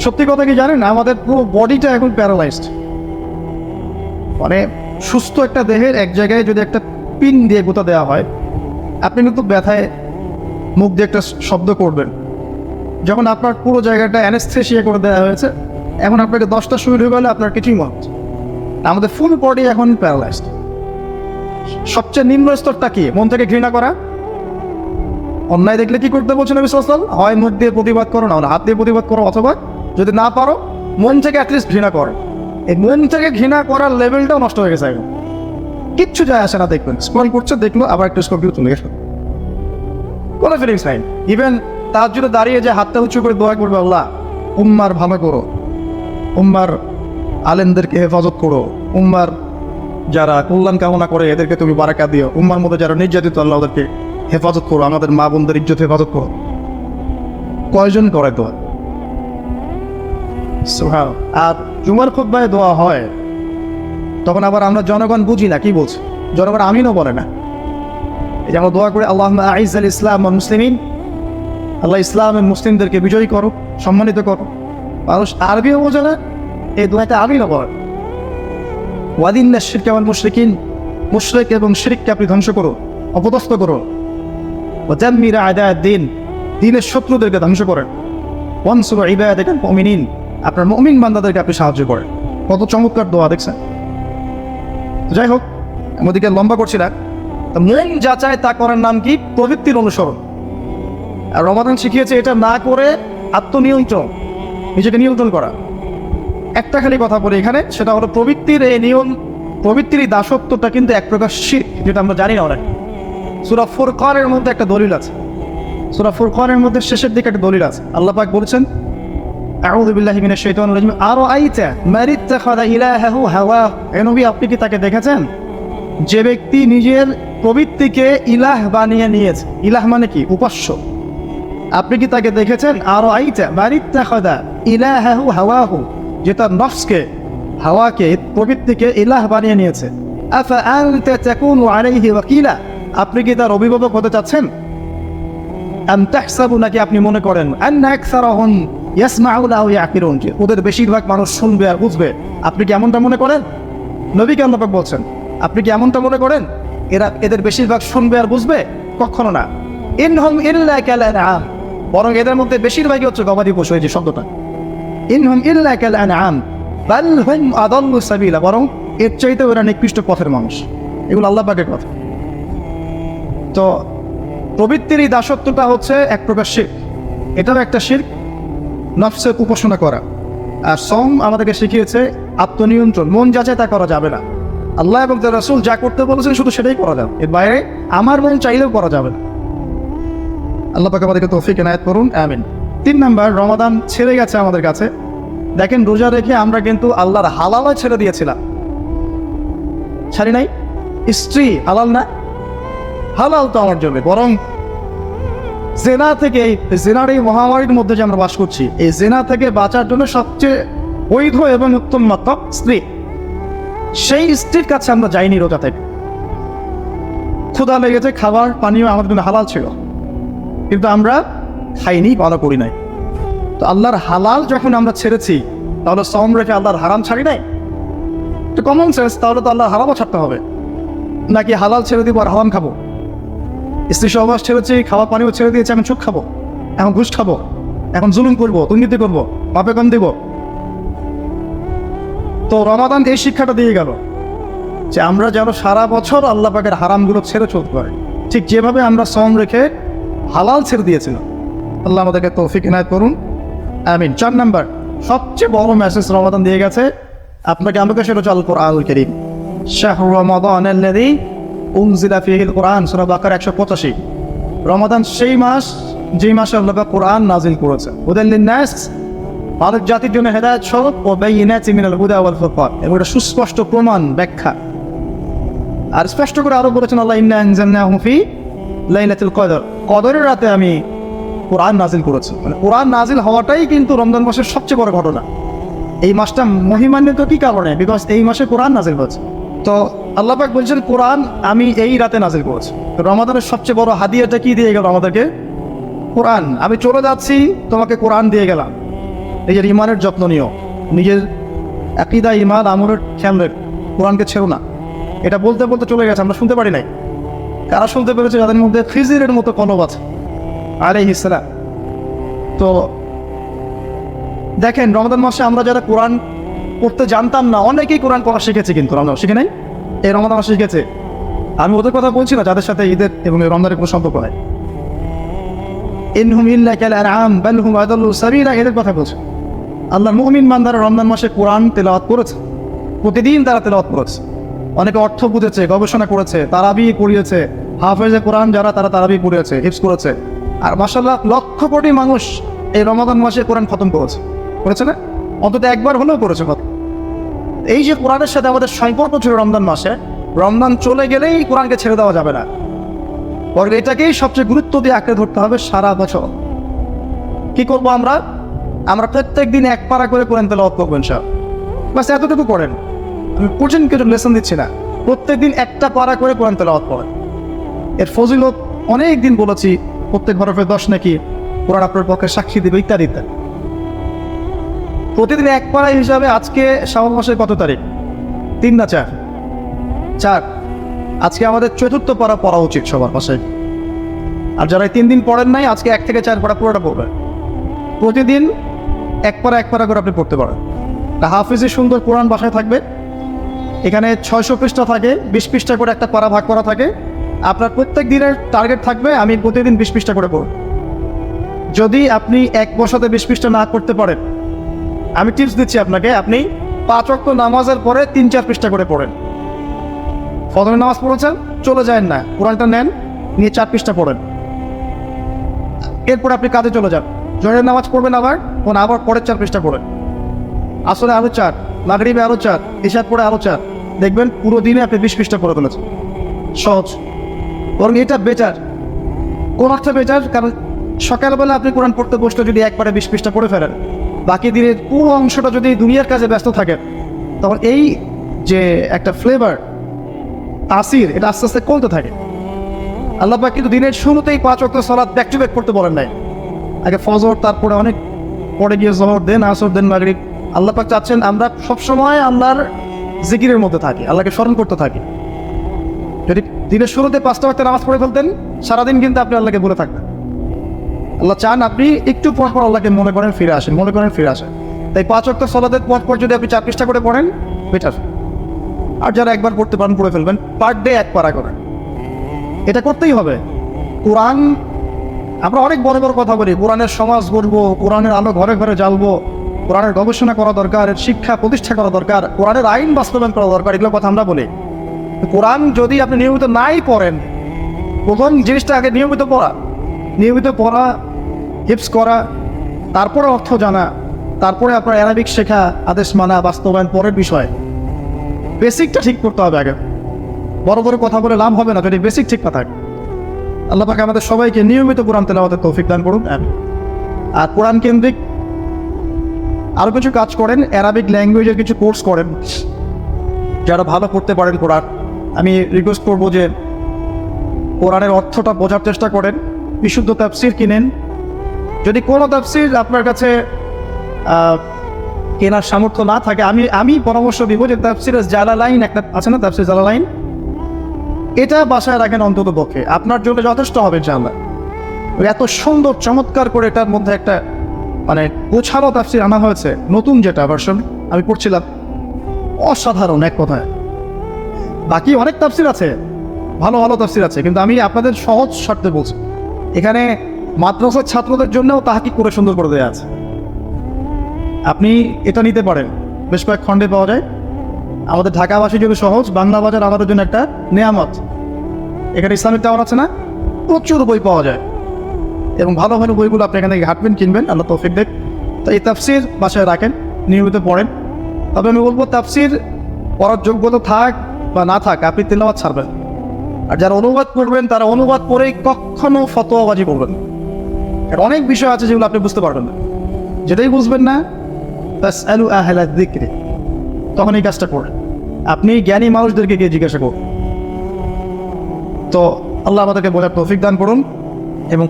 সত্যি কথা কি জানেন, আমাদের পুরো বডিটা এখন প্যারালাইজড। মানে সুস্থ একটা দেহের এক জায়গায় যদি একটা পিন দিয়ে গোতা দেওয়া হয়, আপনি কিন্তু ব্যথায় মুখ দিয়ে একটা শব্দ করবেন। যখন আপনার পুরো জায়গাটা অ্যানেস্থেসিয়া করে দেওয়া হয়েছে, এখন আপনাকে 10টা সুই ঢুকে গেলে আপনার কিছুই মনে হচ্ছে। আমাদের ফুল বডি এখন প্যারালাইজড। সবচেয়ে নিম্ন স্তরটা কি? মন থেকে ঘৃণা করা। অন্যায় দেখলে কি করতে বলছেন নবী সাল্লাল্লাহু আলাইহি ওয়াসাল্লাম? হয় মুখ দিয়ে প্রতিবাদ করো, না হলে হাত দিয়ে প্রতিবাদ করো, অথবা যদি না পারো মন থেকে অ্যাটলিস্ট ঘৃণা করো। এই মন থেকে ঘৃণা করার লেভেলটাও নষ্ট হয়ে গেছে এখন। কিচ্ছু যায় আসে না, দেখবেন স্ক্রল করছে, দেখলো আবার একটু স্ক্রল করে চলে গেছে, কোনো ফিলিংস নাই। ইভেন তার জন্য দাঁড়িয়ে যে হাতটা উঁচু করে দোয়া করবে, আল্লাহ উম্মার ভালো করো, উম্মার আলেমদেরকে হেফাজত করো, উম্মার যারা কল্যাণ কামনা করে এদেরকে তুমি বারাকা দিও, উম্মার মধ্যে যারা নির্যাতিত আল্লাহ ওদেরকে হেফাজত করো, আমাদের মা বোনদের ইজ্জত হেফাজত করো। কয়জন করে দোয়া? আর জুমার খুতবায় দোয়া হয়, তখন আবার আমরা জনগণ বুঝি না কি বলছে, জনগণ আমিনও বলে না। এই যে আমরা দোয়া করি, আল্লাহুম্মা আইজ্জাল ইসলাম ওয়াল মুসলিমিন, আল্লাহ ইসলাম এবং মুসলিমদেরকে বিজয়ী করো, সম্মানিত করো। মানুষ আরবিও বোঝে না, এই দোয়াটা আমিনও বলে। ওয়াদিন্না শিরকা ওয়াল মুশরিকিন, মুশরিক এবং শিরককে আপনি ধ্বংস করো, অপদস্থ করো। ওয়াদাম্মির আ'দা'আদ-দ্বীন, দ্বীনের শত্রুদেরকে ধ্বংস করেন। ওয়ানসুর ইবাদাকাল মুমিনিন, আপনার মুমিন বান্দাদেরকে আপনি সাহায্য করেন। কত চমৎকার দোয়া দেখছেন। যাই হোক, আমাদেরকে লম্বা করছি না। মন যা চায় তা করার নাম কি? প্রবৃত্তির অনুসরণ। আর রমাদান শিখিয়েছে এটা না করে আত্মনিয়ন্ত্রণ, নিজেকে নিয়ন্ত্রণ করা। একটা খালি কথা বলি এখানে, সেটা হলো প্রবৃত্তির এই প্রবৃত্তির এই দাসত্বটা কিন্তু এক প্রকার শিরক, যেটা আমরা জানি না অনেক। সূরা ফুরকানের মধ্যে একটা দলিল আছে, সূরা ফুরকানের মধ্যে শেষের দিকে একটা দলিল আছে। আল্লাহ পাক বলেছেন, আউযু বিল্লাহি মিনাশ শাইতানির রাজিম, আরাআইতা মান ইত্তাখাযা ইলাহাহু হাওয়াহু, হে নবী আপনি কি তাকে দেখেছেন যে ব্যক্তি নিজের প্রবৃত্তিকে ইলাহ বানিয়ে নিয়েছে? ইলাহ মানে কি? উপাস্য। আপনি কি তাকে দেখেছেন? আরাআইতা মান ইত্তাখাযা ইলাহাহু হাওয়াহু, যে তার নফসকে, হাওয়াকে, প্রবৃত্তিকে ইলাহ বানিয়ে নিয়েছে। আফা আনতা তাকুনু আলাইহি ওয়াকিলা, আপনি কি তার অভিভাবক হতে চাচ্ছেন? আম তাহসাবু, নাকি আপনি মনে করেন আন্না আকসারাহুম ইয়াসমাউনা আও ইয়াকিলুন, যে ওদের বেশিরভাগ মানুষ শুনবে আর বুঝবে। আপনি কি এমনটা মনে করেন? নবীকে আল্লাহ পাক বলছেন, আপনি কি এমনটা মনে করেন এদের বেশিরভাগ শুনবে আর বুঝবে? কখনো না। ইনহুম ইল্লা কাল আনআম, বরং এদের মধ্যে বেশিরভাগই হচ্ছে গবাদি পশু। এই যে শব্দটা ইনহুম ইল্লা কাল আনআম বাল হুম আদাল্লু সাবিলা, বরং এর চাইতে ওরা নিকৃষ্ট পথের মানুষ। এগুলো আল্লাহ পাকের কথা। তো প্রবৃত্তির এই দাসত্বটা হচ্ছে এক প্রকার শিরক, এটাও একটা শিরক, নফসের উপাসনা করা। আর সম আমাদেরকে শিখিয়েছে আত্মনিয়ন্ত্রণ, মন যাচাই তা করা যাবে না। আল্লাহ এবং তার রাসূল যা করতে বলেছেন শুধু সেটাই করা যাবে, এর বাইরে আমার মন চাইলেও করা যাবে না। আল্লাহ পাক আমাদেরকে তৌফিক এনায়েত করুন, আমিন। 3 নাম্বার, রমাদান ছেড়ে গেছে আমাদের কাছে। দেখেন, রোজা রেখে আমরা কিন্তু আল্লাহর হালালা ছেড়ে দিয়েছিলাম, ছাড়ি নাই। স্ত্রী হালাল না? হালাল তো আমার জন্য, বরং জেনা থেকে, জেনার এই মহামারীর মধ্যে যে আমরা বাস করছি, এই জেনা থেকে বাঁচার জন্য সবচেয়ে বৈধ এবং উত্তম মাত্র স্ত্রী। সেই স্ত্রীর কাছে আমরা যাইনি রোজা থেকে। ক্ষুধা লেগেছে, খাবার পানীয় আমাদের জন্য হালাল ছিল, কিন্তু আমরা খাইনি, ভালো করি নাই। তো আল্লাহর হালাল যখন আমরা ছেড়েছি, তাহলে সম রেখে আল্লাহর হারাম ছাড়ি নাই? তো কমন সেন্স, তাহলে তো আল্লাহর হারামও ছাড়তে হবে, নাকি হালাল ছেড়ে দিব আর হারাম খাবো? স্ত্রী সহবাস ছেড়েছি, খাওয়া পানিও ছেড়ে দিয়েছি, এখন সুখ খাবো, এখন ঘুষ খাবো, এখন জুলুম করবো, দুর্নীতি করবো, পাপে কম দিব। তো রমাদান এই শিক্ষাটা দিয়ে গেল যে আমরা যেন সারা বছর আল্লাহ পাকের হারামগুলো ছেড়ে চলতে পারি, ঠিক যেভাবে আমরা সম রেখে হালাল ছেড়ে দিয়েছিলাম। আল্লাহ আমাদেরকে তৌফিক ইনায়েত করুন, আমিন। 4 নাম্বার, সবচেয়ে বড় মেসেজ রমাদান দিয়ে গেছে আপনাকে আমাকে, সেটা হচ্ছে আল কোরআনুল কারীম। শাহরু রমাদানাল্লাযী উনজিলা ফীহিল কোরআন, সূরা বাকারা 185। রমাদান সেই মাস যেই মাসে আল্লাহ পাক কোরআন নাজিল করেছেন, হুদাল লিন-নাস, মানব জাতির জন্য হেদায়েত স্বরূপ, ও বাইয়িনাতিন মিনাল হুদা ওয়াল ফুরকান, এবং এটা সুস্পষ্ট প্রমাণ, ব্যাখ্যা। আর স্পষ্ট করে আরো বলেছেন আল্লাহ, ইন্না আনজালনাহু ফি লাইলাতুল কদর, কদরের রাতে আমি কোরআন নাজিল করেছি। মানে কোরআন নাজিল হওয়াটাই কিন্তু রমজান মাসের সবচেয়ে বড় ঘটনা। এই মাসটা মহিমান্বিত কি কারণে? বিকজ এই মাসে কোরআন নাজিল হয়েছে। তো আল্লাহ পাক বলছেন কোরআন আমি এই রাতে নাজিল করেছি। তো রমাদানের সবচেয়ে বড় হাদিয়াটা কি দিয়ে গেল আমাদেরকে? কোরআন। আমি চলে যাচ্ছি, তোমাকে কোরআন দিয়ে গেলাম। নিজের ইমানের যত্ন নিও, নিজের আকীদা, ইমান, আমলের খেয়াল রেখো, কোরআনকে ছেড়ো না। এটা বলতে বলতে চলে গেছে, আমরা শুনতে পারি নাই। কারা শুনতে পেরেছে? যাদের মধ্যে খিজিরের মতো কলব আছে, আলাইহিস সালাম। তো দেখেন, রমাদান মাসে আমরা যারা কোরআন পড়তে জানতাম না, অনেকেই কোরআন পড়া শিখেছে, কিন্তু রমজান শিখে নাই, এই রমাদান মাসে শিখেছে। আমি ওদের কথা বলছি না যাদের সাথে ঈদের এবং রমজানের কোনো সম্পর্ক নাই। ইনহুম ইল্লা কাল আনআম বাল হুম আদাল্লু সাবিলা, এদের কথা বলছে। আল্লাহর মুমিন বান্দারা রমজান মাসে কোরআন তেলাওয়াত করেছে, প্রতিদিন তারা তেলাওয়াত করেছে। অনেকে অর্থ বুঝেছে, গবেষণা করেছে, তারাবি পড়িয়েছে, হাফেজে কোরআন যারা, তারা তারাবি পড়িয়েছে, হিফজ করেছে। আর মাশাআল্লাহ, লক্ষ কোটি মানুষ এই রমাদান মাসে কোরআন খতম করেছে না? অন্তত একবার হলেও করেছে খতম। এই যে কোরআনের সাথে আমাদের সম্পর্ক ছিল রমজান মাসে, রমজান চলে গেলেই কোরআনকে ছেড়ে দেওয়া যাবে না, বরং এটাকেই সবচেয়ে গুরুত্ব দিয়ে আঁকড়ে ধরতে হবে সারা বছর। কি করবো আমরা? প্রত্যেক দিন 1 পারা করে কোরআন তেলাওয়াত করবো ইনশাআল্লাহ। বাস এতটুকু করেন, আমি কোচিং কিছু লেসন দিচ্ছি না। প্রত্যেকদিন 1টা পারা করে কোরআন তেলাওয়াত করেন। এর ফজিলত অনেক দিন বলেছি, প্রত্যেক হরফে 10 নাকি, কোরআন আপনার পক্ষে সাক্ষী দেবে, ইত্যাদি ইত্যাদি। প্রতিদিন 1 পারা হিসাবে আজকে শাওয়াল মাসের কত তারিখ? 3 না 4? 4। আজকে আমাদের 4র্থ পারা পড়া উচিত সবার মাসে। আর যারা 3 দিন পড়েন নাই, আজকে 1 থেকে 4 পারা পুরোটা পড়বেন। প্রতিদিন 1 পারা করে আপনি পড়তে পারেন। হাফিজে সুন্দর কোরআন বাসায় থাকবে। এখানে 600 পৃষ্ঠা থাকে, 20 পৃষ্ঠা করে একটা পারা ভাগ করা থাকে। আপনার প্রত্যেক দিনের টার্গেট থাকবে আমি প্রতিদিন 20 পৃষ্ঠা করে পড়ব। যদি আপনি 1 বছরে 20 পৃষ্ঠা না করতে পারেন, আমি টিপস দিচ্ছি আপনাকে, আপনি 5 ওয়াক্ত নামাজের পরে 3-4 পৃষ্ঠা করে পড়েন। ফজরের নামাজ পড়েছেন, চলে যায় না, কোরআনটা নেন, নিয়ে 4 পৃষ্ঠা পড়েন। এরপর আপনি কাজে চলে যান, জোহরের নামাজ পড়বেন, আবার পরের 4 পৃষ্ঠা পড়েন। আসলে আরো 4, মাগরিবে আরো 4, ইশার পরে আরো 4। দেখবেন পুরো দিনে আপনি 20 পৃষ্ঠা পড়ে ফেলেছেন। সহজ, বরং এটা বেটার। কোন অর্থে বেটার? কারণ সকালবেলা আপনি কোরআন পড়তে বসলে যদি 20 পৃষ্ঠা পড়ে ফেলেন, বাকি দিনের পুরো অংশটা যদি দুনিয়ার কাজে ব্যস্ত থাকেন, তখন এই যে একটা ফ্লেভার, তাসির, এটা আস্তে আস্তে কমতে থাকে। আল্লাহ পাক কিন্তু দিনের শুরুতেই 5 ওয়াক্ত সালাত ব্যাক টু ব্যাক পড়তে বলেন নাই। আগে ফজর, তারপরে অনেক পরে গিয়ে জোহর দেন, আসর দেন, মাগরিব। আল্লাহ পাক চাচ্ছেন আমরা সবসময় আল্লাহর জিকিরের মধ্যে থাকি, আল্লাহকে স্মরণ করতে থাকি। যদি দিনের শুরুতে 5 ওয়াক্ত নামাজ পড়ে ফেলতেন, সারাদিন কিন্তু আপনি আল্লাহকে বলে থাকতেন। আল্লাহ চান আপনি একটু পর পর আল্লাহকে মনে করেন ফিরে আসেন, মনে করেন ফিরে আসেন। তাই 5 ওয়াক্ত সালাতের পর যদি আপনি 4 পৃষ্ঠা করে পড়েন, বেটার। আর যারা একবার পড়তে পারেন পড়ে ফেলবেন, পার ডে 1 পারা করেন। এটা করতেই হবে। কোরআন, আমরা অনেক বড় বড় কথা বলি, কোরআনের সমাজ গড়বো, কোরআনের আলো ঘরে ঘরে জ্বালবো, কোরআনের গবেষণা করা দরকার, শিক্ষা প্রতিষ্ঠা করা দরকার, কোরআনের আইন বাস্তবায়ন করা দরকার, এগুলো কথা আমরা বলি। কোরআন যদি আপনি নিয়মিত নাই পড়েন, প্রথম জিনিসটা আগে নিয়মিত পড়া, হিফজ করা, তারপরে অর্থ জানা, তারপরে আপনার অ্যারাবিক শেখা, আদেশ মানা, বাস্তবায়ন পরের বিষয়। বেসিকটা ঠিক করতে হবে আগে। বড় বড় কথা বলে লাভ হবে না যদি বেসিক ঠিক না থাকে। আল্লাহ পাক আমাদের সবাইকে নিয়মিত কোরআন তেলাওয়াতের তৌফিক দান করুন। আর কোরআন কেন্দ্রিক আরও কিছু কাজ করেন, অ্যারাবিক ল্যাঙ্গুয়েজের কিছু কোর্স করেন, যারা ভালো করতে পারেন কোরআন। আমি রিকোয়েস্ট করবো যে কোরআনের অর্থটা বোঝার চেষ্টা করেন, বিশুদ্ধ তাফসির কিনেন। যদি কোনো তাফসির আপনার কাছে কেনার সামর্থ্য না থাকে, আমি পরামর্শ দিব যে তাফসিরে জালালাইন একটা আছে না, তাফসির জালালাইন, এটা বাসায় রাখেন অন্তত পক্ষে, আপনার জন্য যথেষ্ট হবে ইনশাআল্লাহ। এত সুন্দর চমৎকার করে এটার মধ্যে একটা মানে গোছানো তাফসির আনা হয়েছে, নতুন যেটা ভার্সন আমি পড়ছিলাম, অসাধারণ এক কথায়। বাকি অনেক তাফসির আছে, ভালো ভালো তাফসির আছে, কিন্তু আমি আপনাদের সহজ শর্তে বলছি। এখানে মাদ্রাসার ছাত্রদের জন্যও তাহকিক করে সুন্দর করে দেওয়া আছে। আপনি এটা নিতে পারেন, বেশ কয়েক খণ্ডে পাওয়া যায়। আমাদের ঢাকাবাসীর জন্য সহজ, বাংলা বাজার আমাদের জন্য একটা নেয়ামত। এখানে ইসলামিক টাওয়ার আছে না, প্রচুর বই পাওয়া যায়, এবং ভালো ভালো বইগুলো আপনি এখান থেকে ঘাটবেন, কিনবেন, আল্লাহ তৌফিক দেখ। তো এই তাফসির বাসায় রাখেন, নিয়মিত পড়েন। তবে আমি বলবো তাফসির পড়ার যোগ্যতা থাক বা না থাক, আপনি তেলাওয়াত ছাড়বেন। আর যারা অনুবাদ করবেন তারা অনুবাদ পড়েই কখনো ফতোয়াবাজি করবেন। আর অনেক বিষয় আছে যেগুলো আপনি বুঝতে পারবেন না, যেটাই বুঝবেন না ফাসআলু আহলা যিকরি, তখন এই কাজটা করেন। আপনি জ্ঞানী মানুষদেরকে গিয়ে জিজ্ঞাসা করুন। তো আল্লাহ আমাদেরকে বোঝার তৌফিক দান করুন, এবং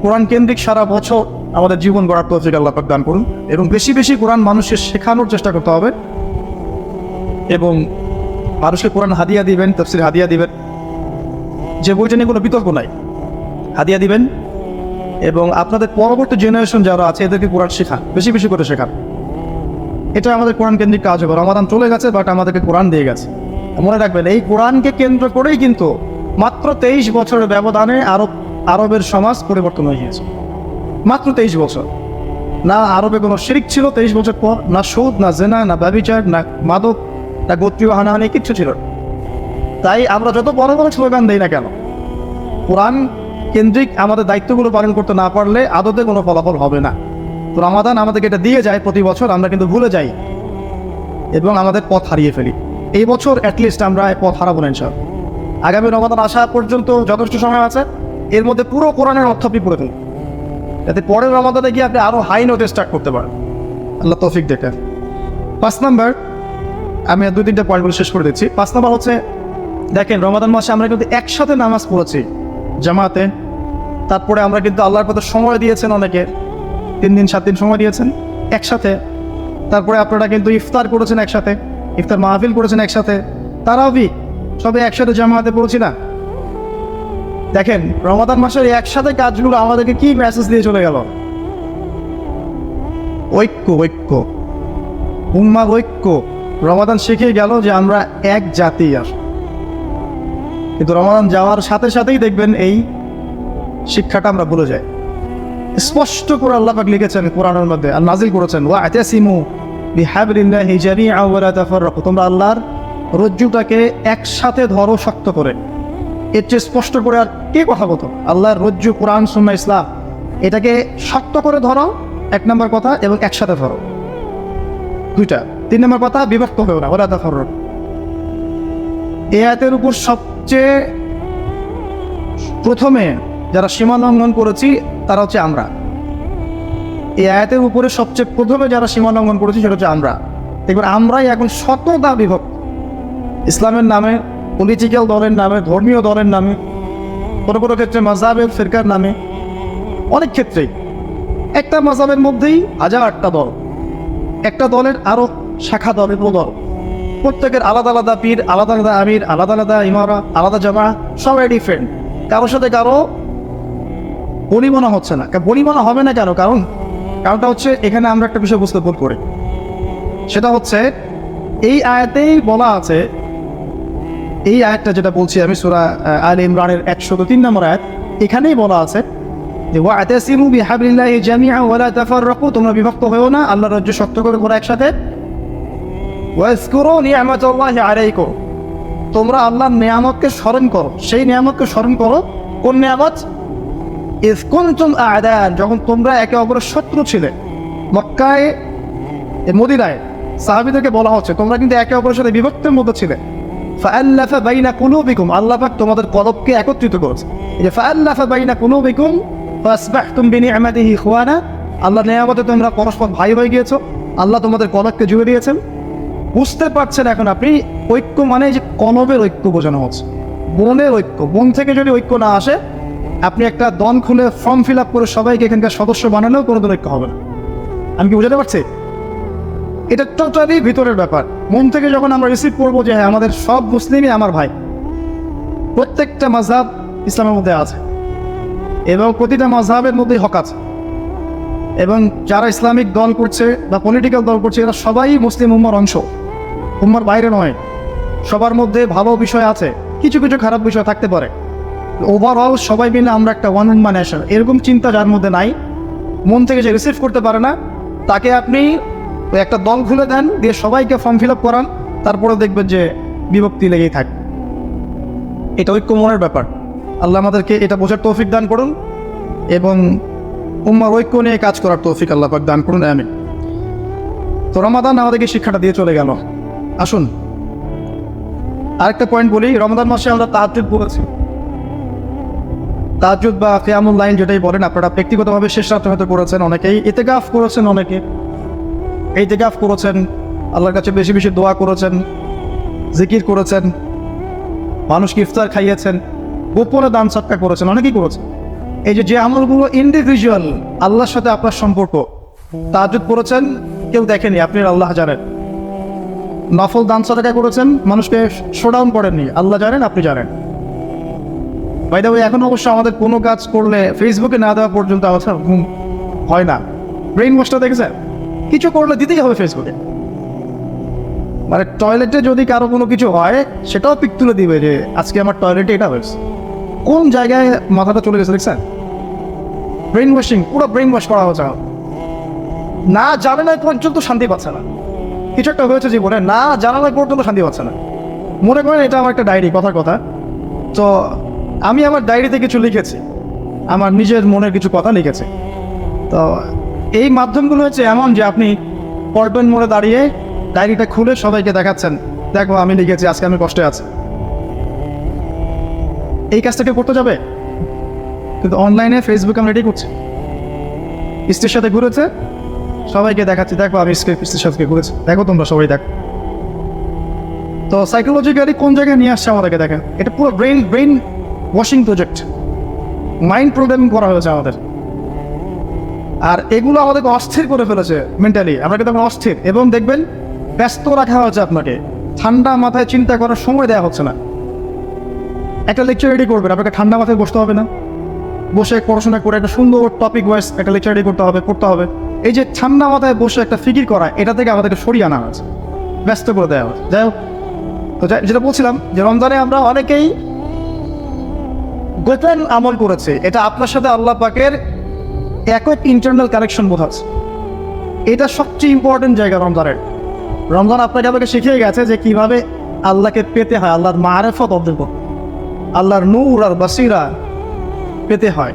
কোরআন কেন্দ্রিক সারা বছর আমাদের জীবন গড়ার তৌফিক আল্লাহ পাক দান করুন। এবং বেশি বেশি কোরআন মানুষকে শেখানোর চেষ্টা করতে হবে, এবং মানুষকে কোরআন হাদিয়া দিবেন, তাফসির হাদিয়া দিবেন। যে বইটা নিয়ে কোনো বিতর্ক নাই, হাদিয়া দিবেন। এবং আপনাদের পরবর্তী জেনারেশন যারা আছে এদেরকে কোরআন শেখান, বেশি বেশি করে শেখান। এটা আমাদের কোরআন কেন্দ্রিক কাজ হবে। রমাদান চলে গেছে, বাট আমাদেরকে কোরআন দিয়ে গেছে। মনে রাখবেন, এই কোরআনকে কেন্দ্র করেই কিন্তু মাত্র 23 বছরের ব্যবধানে আরবের সমাজ পরিবর্তন হয়ে গিয়েছে। মাত্র 23 বছর। না আরবে কোনো শিরক ছিল 23 বছর পর, না সুদ, না জেনা, না ব্যভিচার, না মাদক, না গোত্রীয় হানাহানি, কিচ্ছু ছিল না। তাই আমরা যত বড় বড় স্লোগান দিই না কেন, কোরআন কেন্দ্রিক আমাদের দায়িত্বগুলো পালন করতে না পারলে আদতে কোনো ফলাফল হবে না। তো রমাদান আমাদেরকে এটা দিয়ে যায় প্রতি বছর, আমরা কিন্তু ভুলে যাই এবং আমাদের পথ হারিয়ে ফেলি। এই বছর অ্যাটলিস্ট আমরা পথ হারাবো না ইনশাআল্লাহ। আগামী রমাদান আসা পর্যন্ত যথেষ্ট সময় আছে, এর মধ্যে পুরো কোরআনের অর্থ আপনি পড়ে ফেলুন, যাতে পরের রমাদানে গিয়ে আপনি আরও হাই নোটে স্টার্ট করতে পারেন। আল্লাহ তৌফিক দেখেন। 5 নাম্বার, আমি 2-3টা পয়েন্টগুলো শেষ করে দিচ্ছি। 5 নাম্বার হচ্ছে, দেখেন রমাদান মাসে আমরা কিন্তু একসাথে নামাজ পড়েছি জামাতে। তারপরে আমরা কিন্তু আল্লাহর পথে সময় দিয়েছেন, অনেকে 3 দিন 7 দিন সময় দিয়েছেন একসাথে। তারপরে আপনারা কিন্তু ইফতার করেছেন একসাথে, ইফতার মাহফিল করেছেন একসাথে, তারাবি সবে একসাথে জামাতে পড়েছি না। দেখেন রমাদান মাসের একসাথে কাজগুলো আমাদেরকে কি মেসেজ দিয়ে চলে গেল? ঐক্য, উম্মার ঐক্য। রমাদান শিখিয়ে গেল যে আমরা এক জাতি। আর কিন্তু রমাদান যাওয়ার সাথে সাথেই দেখবেন এই শিক্ষাটা আমরা ভুলে যাই। স্পষ্ট করে আল্লাহ পাক লিখেছেন কোরআনের মধ্যে, আর নাজিল করেছেন, ওয়া'তাসিমু বিহাবলিল্লাহি জামিআ ওয়া লা তাফাররাকু, তোমরা আল্লাহর রজ্জুটাকে একসাথে ধরো শক্ত করে। এর চেয়ে স্পষ্ট করে আর কে কথা বলতো? আল্লাহর রজ্জু কোরআন সুন্নাহ ইসলাম, এটাকে শক্ত করে ধরো, 1 নম্বর কথা, এবং একসাথে ধরো, 2টা। 3 নম্বর কথা, বিভক্ত হয়েও না, ওয়া লা তাফাররাকু। এই আয়াতের উপর সবচেয়ে প্রথমে যারা সীমা লঙ্ঘন করেছি তারা হচ্ছে আমরা। এই আয়াতের উপরে সবচেয়ে প্রথমে যারা সীমা লঙ্ঘন করেছি সেটা হচ্ছে আমরা। এবার আমরাই এখন শতদা বিভক্ত, ইসলামের নামে, পলিটিক্যাল দলের নামে, ধর্মীয় দলের নামে, কোনো কোনো ক্ষেত্রে মাযহাবের ফিরকার নামে, অনেক ক্ষেত্রেই একটা মাযহাবের মধ্যেই হাজারটা দল, একটা দলের আরো শাখা দলের দল, প্রত্যেকের আলাদা আলাদা পীর, আলাদা আলাদা আমির, আলাদা আলাদা ইমারা, আলাদা জামা, সবাই ডিফারেন্ট। কারোর সাথে কারো বনিবনা হচ্ছে না। বনিবনা হবে না কেন? কারণটা হচ্ছে এখানে আমরা একটা বিষয় বুঝতে ভুল করি। সেটা হচ্ছে এই আয়াতেই বলা আছে, এই আয়াতটা যেটা বলছি আমি সূরা আলে ইমরানের 103 নম্বর আয়াত, এখানেই বলা আছে যে ওয়া'তাসিমু বিহাবলিল্লাহি জামিআন ওয়া লা তাফাররাকু, তোমরা বিভক্ত হয়ো না, আল্লাহর রাজ্য শক্ত করে ধরো একসাথে। ওয়াজকুরু নি'মাতাল্লাহি আলাইকুম, তোমরা আল্লাহর নিয়ামতকে স্মরণ করো। সেই নিয়ামতকে স্মরণ করো। কোন নিয়ামত? ইয কুনতুম আ'দাআন, যখন তোমরা একে অপরের শত্রু ছিলে। মক্কায় মদিনায় সাহাবীদেরকে বলা হচ্ছে তোমরা কিন্তু একে অপরের সাথে বিভক্তের মধ্যে ছিলে। ফাআল্লাফা বাইনা কুলুবিকুম, আল্লাহ পাক তোমাদের কলবকে একত্রিত করেছে। এই যে ফাআল্লাফা বাইনা কুলুবিকুম ফাসবাহতুম বিনি'মাতিহি ইখওয়ানা, আল্লাহর নিয়ামতে তোমরা পরস্পর ভাই হয়ে গিয়েছো। আল্লাহ তোমাদের কলবকে জুড়ে দিয়েছেন। বুঝতে পারছেন এখন আপনি? ঐক্য মানে যে কলবের ঐক্য বোঝানো হচ্ছে, বোনের ঐক্য। বোন থেকে যদি ঐক্য না আসে, আপনি একটা দল খুলে ফর্ম ফিল আপ করে সবাইকে এখানকার সদস্য বানালেও কোনোদিন ঐক্য হবে না। আমি কি বোঝাতে পারছি? এটা টোটালি ভিতরের ব্যাপার। মন থেকে যখন আমরা রিসিভ করবো যে হ্যাঁ আমাদের সব মুসলিমই আমার ভাই, প্রত্যেকটা মাযহাব ইসলামের মধ্যে আছে এবং প্রতিটা মাযহাবের মধ্যেই হক আছে, এবং যারা ইসলামিক দল করছে বা পলিটিক্যাল দল করছে এরা সবাই মুসলিম উম্মার অংশ, উম্মার বাইরে নয়। সবার মধ্যে ভালো বিষয় আছে, কিছু কিছু খারাপ বিষয় থাকতে পারে। ওভারঅল সবাই মিলে আমরা একটা ওয়ান উম্মা নেশন, এরকম চিন্তা যার মধ্যে নাই, মন থেকে যে রিসিভ করতে পারে না, তাকে আপনি একটা দল খুলে দেন, দিয়ে সবাইকে ফর্ম ফিল আপ করান, তারপরে দেখবেন যে বিভক্তি লেগেই থাকে। এটা ঐক্য মনের ব্যাপার। আল্লাহ আমাদেরকে এটা বোঝার তৌফিক দান করুন এবং উম্মার ঐক্য নিয়ে কাজ করার তৌফিক আল্লাহ পাক দান করুন, আমিন। তো রমাদান আমাদেরকে শিক্ষাটা দিয়ে চলে গেল। আসুন আরেকটা পয়েন্ট বলি। রমাদান মাসে আমরা তাহাজ্জুদ পড়েছি। তাহাজ্জুদ বা কিয়ামুল লাইল যেটাই বলেন, আপনারা ব্যক্তিগতভাবে শেষ রাত্রে হয়তো করেছেন, অনেকেই ইতিকাফ করেছেন, অনেকে ইতিকাফ করেছেন, আল্লাহর কাছে বেশি বেশি দোয়া করেছেন, জিকির করেছেন, মানুষকে ইফতার খাইয়েছেন, গোপনে দান সদকা করেছেন, অনেকেই করেছেন। এই যে আমলগুলো ইন্ডিভিজুয়াল, আল্লাহর সাথে আপনার সম্পর্ক। তাহাজ্জুদ পড়েছেন, কেউ দেখেনি, আপনি আল্লাহ জানেন। নফল দান সদকা করেছেন, মানুষকে শোডাউন করেননি, আল্লাহ জানেন, আপনি জানেন। বাই দ্য ওয়ে, এখন অবশ্য আমাদের কোনো কাজ করলে ফেসবুকে না দেওয়া পর্যন্ত আমাদের ঘুম হয় না। ব্রেইন ওয়াশটা দেখেছেন? কিছু করলে দিতেই হবে ফেসবুকে। মানে টয়লেটে যদি কারো কোনো কিছু হয়, সেটাও পিক তুলে দিবে যে আজকে আমার টয়লেটে এটা হয়েছে। কোন জায়গায় মাথাটা চলে গেছে দেখছেন? ব্রেইন ওয়াশিং, পুরো ব্রেইন ওয়াশ করা হচ্ছে। না জানে না পর্যন্ত শান্তি পাচ্ছে না। কিছু একটা হয়েছে জীবনে, না জানা না পর্যন্ত শান্তি পাচ্ছে না। মনে করেন এটা আমার একটা ডায়েরি, কথার কথা। তো আমি আমার ডায়েরিতে কিছু লিখেছি, আমার নিজের মনের কিছু কথা লিখেছি। তো এই মাধ্যমগুলো হচ্ছে এমন যে আপনি পল্টন মোড়ে দাঁড়িয়ে ডায়েরিটা খুলে সবাইকে দেখাচ্ছেন, দেখো আমি লিখেছি, আজকে আমি কষ্টে আছি। এই কাজটা কেউ করতে যাবে? কিন্তু অনলাইনে ফেসবুকে আমরা এটাই করছি। স্ত্রীর সাথে ঘুরেছে, সবাইকে দেখাচ্ছি, দেখো আমি স্ত্রীর সাথে ঘুরেছি, দেখো তোমরা সবাই দেখো। তো সাইকোলজিক্যালি কোন জায়গায় নিয়ে আসছে আমাদেরকে দেখেন। এটা পুরো brain washing project, mind programming করা হয়েছে আমাদের। আর এগুলো আমাদেরকে অস্থির করে ফেলেছে মেন্টালি। আমরা কিন্তু অস্থির, এবং দেখবেন ব্যস্ত রাখা হয়েছে আপনাকে, ঠান্ডা মাথায় চিন্তা করার সময় দেওয়া হচ্ছে না। একটা লেকচার রেডি করবেন, আপনাকে ঠান্ডা মাথায় বসতে হবে না, বসে পড়াশোনা করে একটা সুন্দর টপিক ওয়াইজ একটা লেকচার রেডি পড়তে হবে। এই যে ঠান্ডা মাথায় বসে একটা ফিকির করা, এটা থেকে আমাদেরকে সরিয়ে আনা হয়েছে, ব্যস্ত করে দেওয়া হয়েছে। যাই হোক, তো যেটা বলছিলাম যে রমজানে আমরা অনেকেই গোপন আমল করেছে। এটা আপনার সাথে আল্লাহ পাকের একক ইন্টারনাল কানেকশন বোঝাচ্ছে। এটা সবচেয়ে ইম্পর্টেন্ট জায়গা রমজানের। রমজান আপনাকে আমাকে শিখিয়ে গেছে যে কিভাবে আল্লাহকে পেতে হয়, আল্লাহর মারেফত অর্জন করতে, আল্লাহর নূর আর বাসিরা পেতে হয়।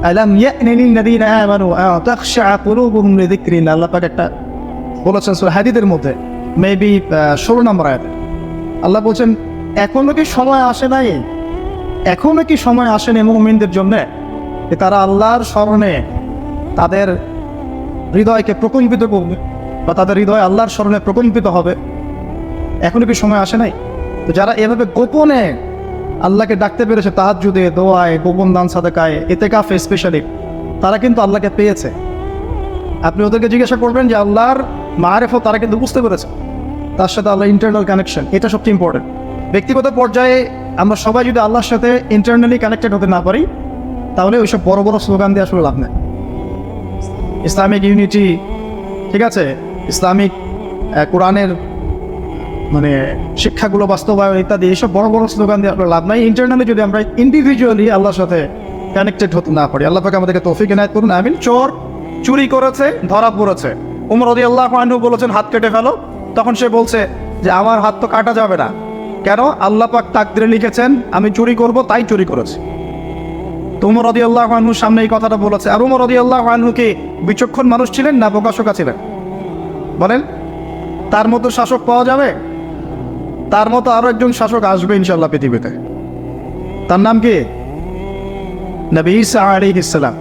আলাম ইয়ানি লিল্লাযীনা আমানু আন তাখশা কুলুবুহুম লিযিকরিল্লাহ, আল্লাহ পাক একটা বলেছেন সূরা হাদীদের মধ্যে, মেবি 16 নম্বর আয়াতে। আল্লাহ বলছেন, এখনো কি সময় আসে নাই, এখনো কি সময় আসেনি মুমিনদের জন্য যে তারা আল্লাহর স্মরণে তাদের হৃদয়কে প্রকম্পিত করবে, বা তাদের হৃদয় আল্লাহর স্মরণে প্রকম্পিত হবে? এখনো কি সময় আসে নাই? তো যারা এভাবে গোপনে আল্লাহকে ডাকতে পেরেছে, তাহাজ্জুদে, দোয়ায়, গোপন দান সাদাকায়, ইতিকাফে স্পেশালি, তারা কিন্তু আল্লাহকে পেয়েছে। আপনি ওদেরকে জিজ্ঞাসা করবেন যে আল্লাহর মারিফত তারা কিন্তু বুঝতে পেরেছে, তার সাথে আল্লাহ ইন্টারনাল কানেকশন, এটা সবচেয়ে ইম্পর্টেন্ট। ব্যক্তিগত পর্যায়ে আমরা সবাই যদি আল্লাহর সাথে ইন্টারনালি কানেক্টেড হতে না পারি, তাহলে ওইসব বড় বড় স্লোগান দিয়ে আসলে লাভ নেই। ইসলামিক ইউনিটি, ঠিক আছে, ইসলামিক কোরআনের মানে শিক্ষাগুলো বাস্তবায়ন ইত্যাদি, এইসব বড় বড় স্লোগান দিয়ে আপনার লাভ নাই। ইন্টারনালি যদি আমরা ইন্ডিভিজুয়ালি আল্লাহর সাথে কানেক্টেড হতে না পারি। আল্লাহ পাক আমাদেরকে তৌফিক এনায়েত করুন, আমিন। চোর চুরি করেছে, ধরা পড়েছে, ওমর রাদিয়াল্লাহু আনহু বলেছেন হাত কেটে ফেলো। তখন সে বলছে যে আমার হাত তো কাটা যাবে না, কেন? আল্লাহ পাক তাকদিরে লিখেছেন আমি চুরি করব, তাই চুরি করেছি। তো ওমর রাদিয়াল্লাহু আনহুর সামনে এই কথাটা বলেছে। আর ওমর রাদিয়াল্লাহু আনহু কি বিচক্ষণ মানুষ ছিলেন না বোকাশোকা ছিলেন? বলেন, তার মতো শাসক পাওয়া যাবে? তার মতো আরো একজন শাসক আসবে ইনশাআল্লাহ পৃথিবীতে। তার নাম কি? নবী ঈসা আলাইহিস সালাম,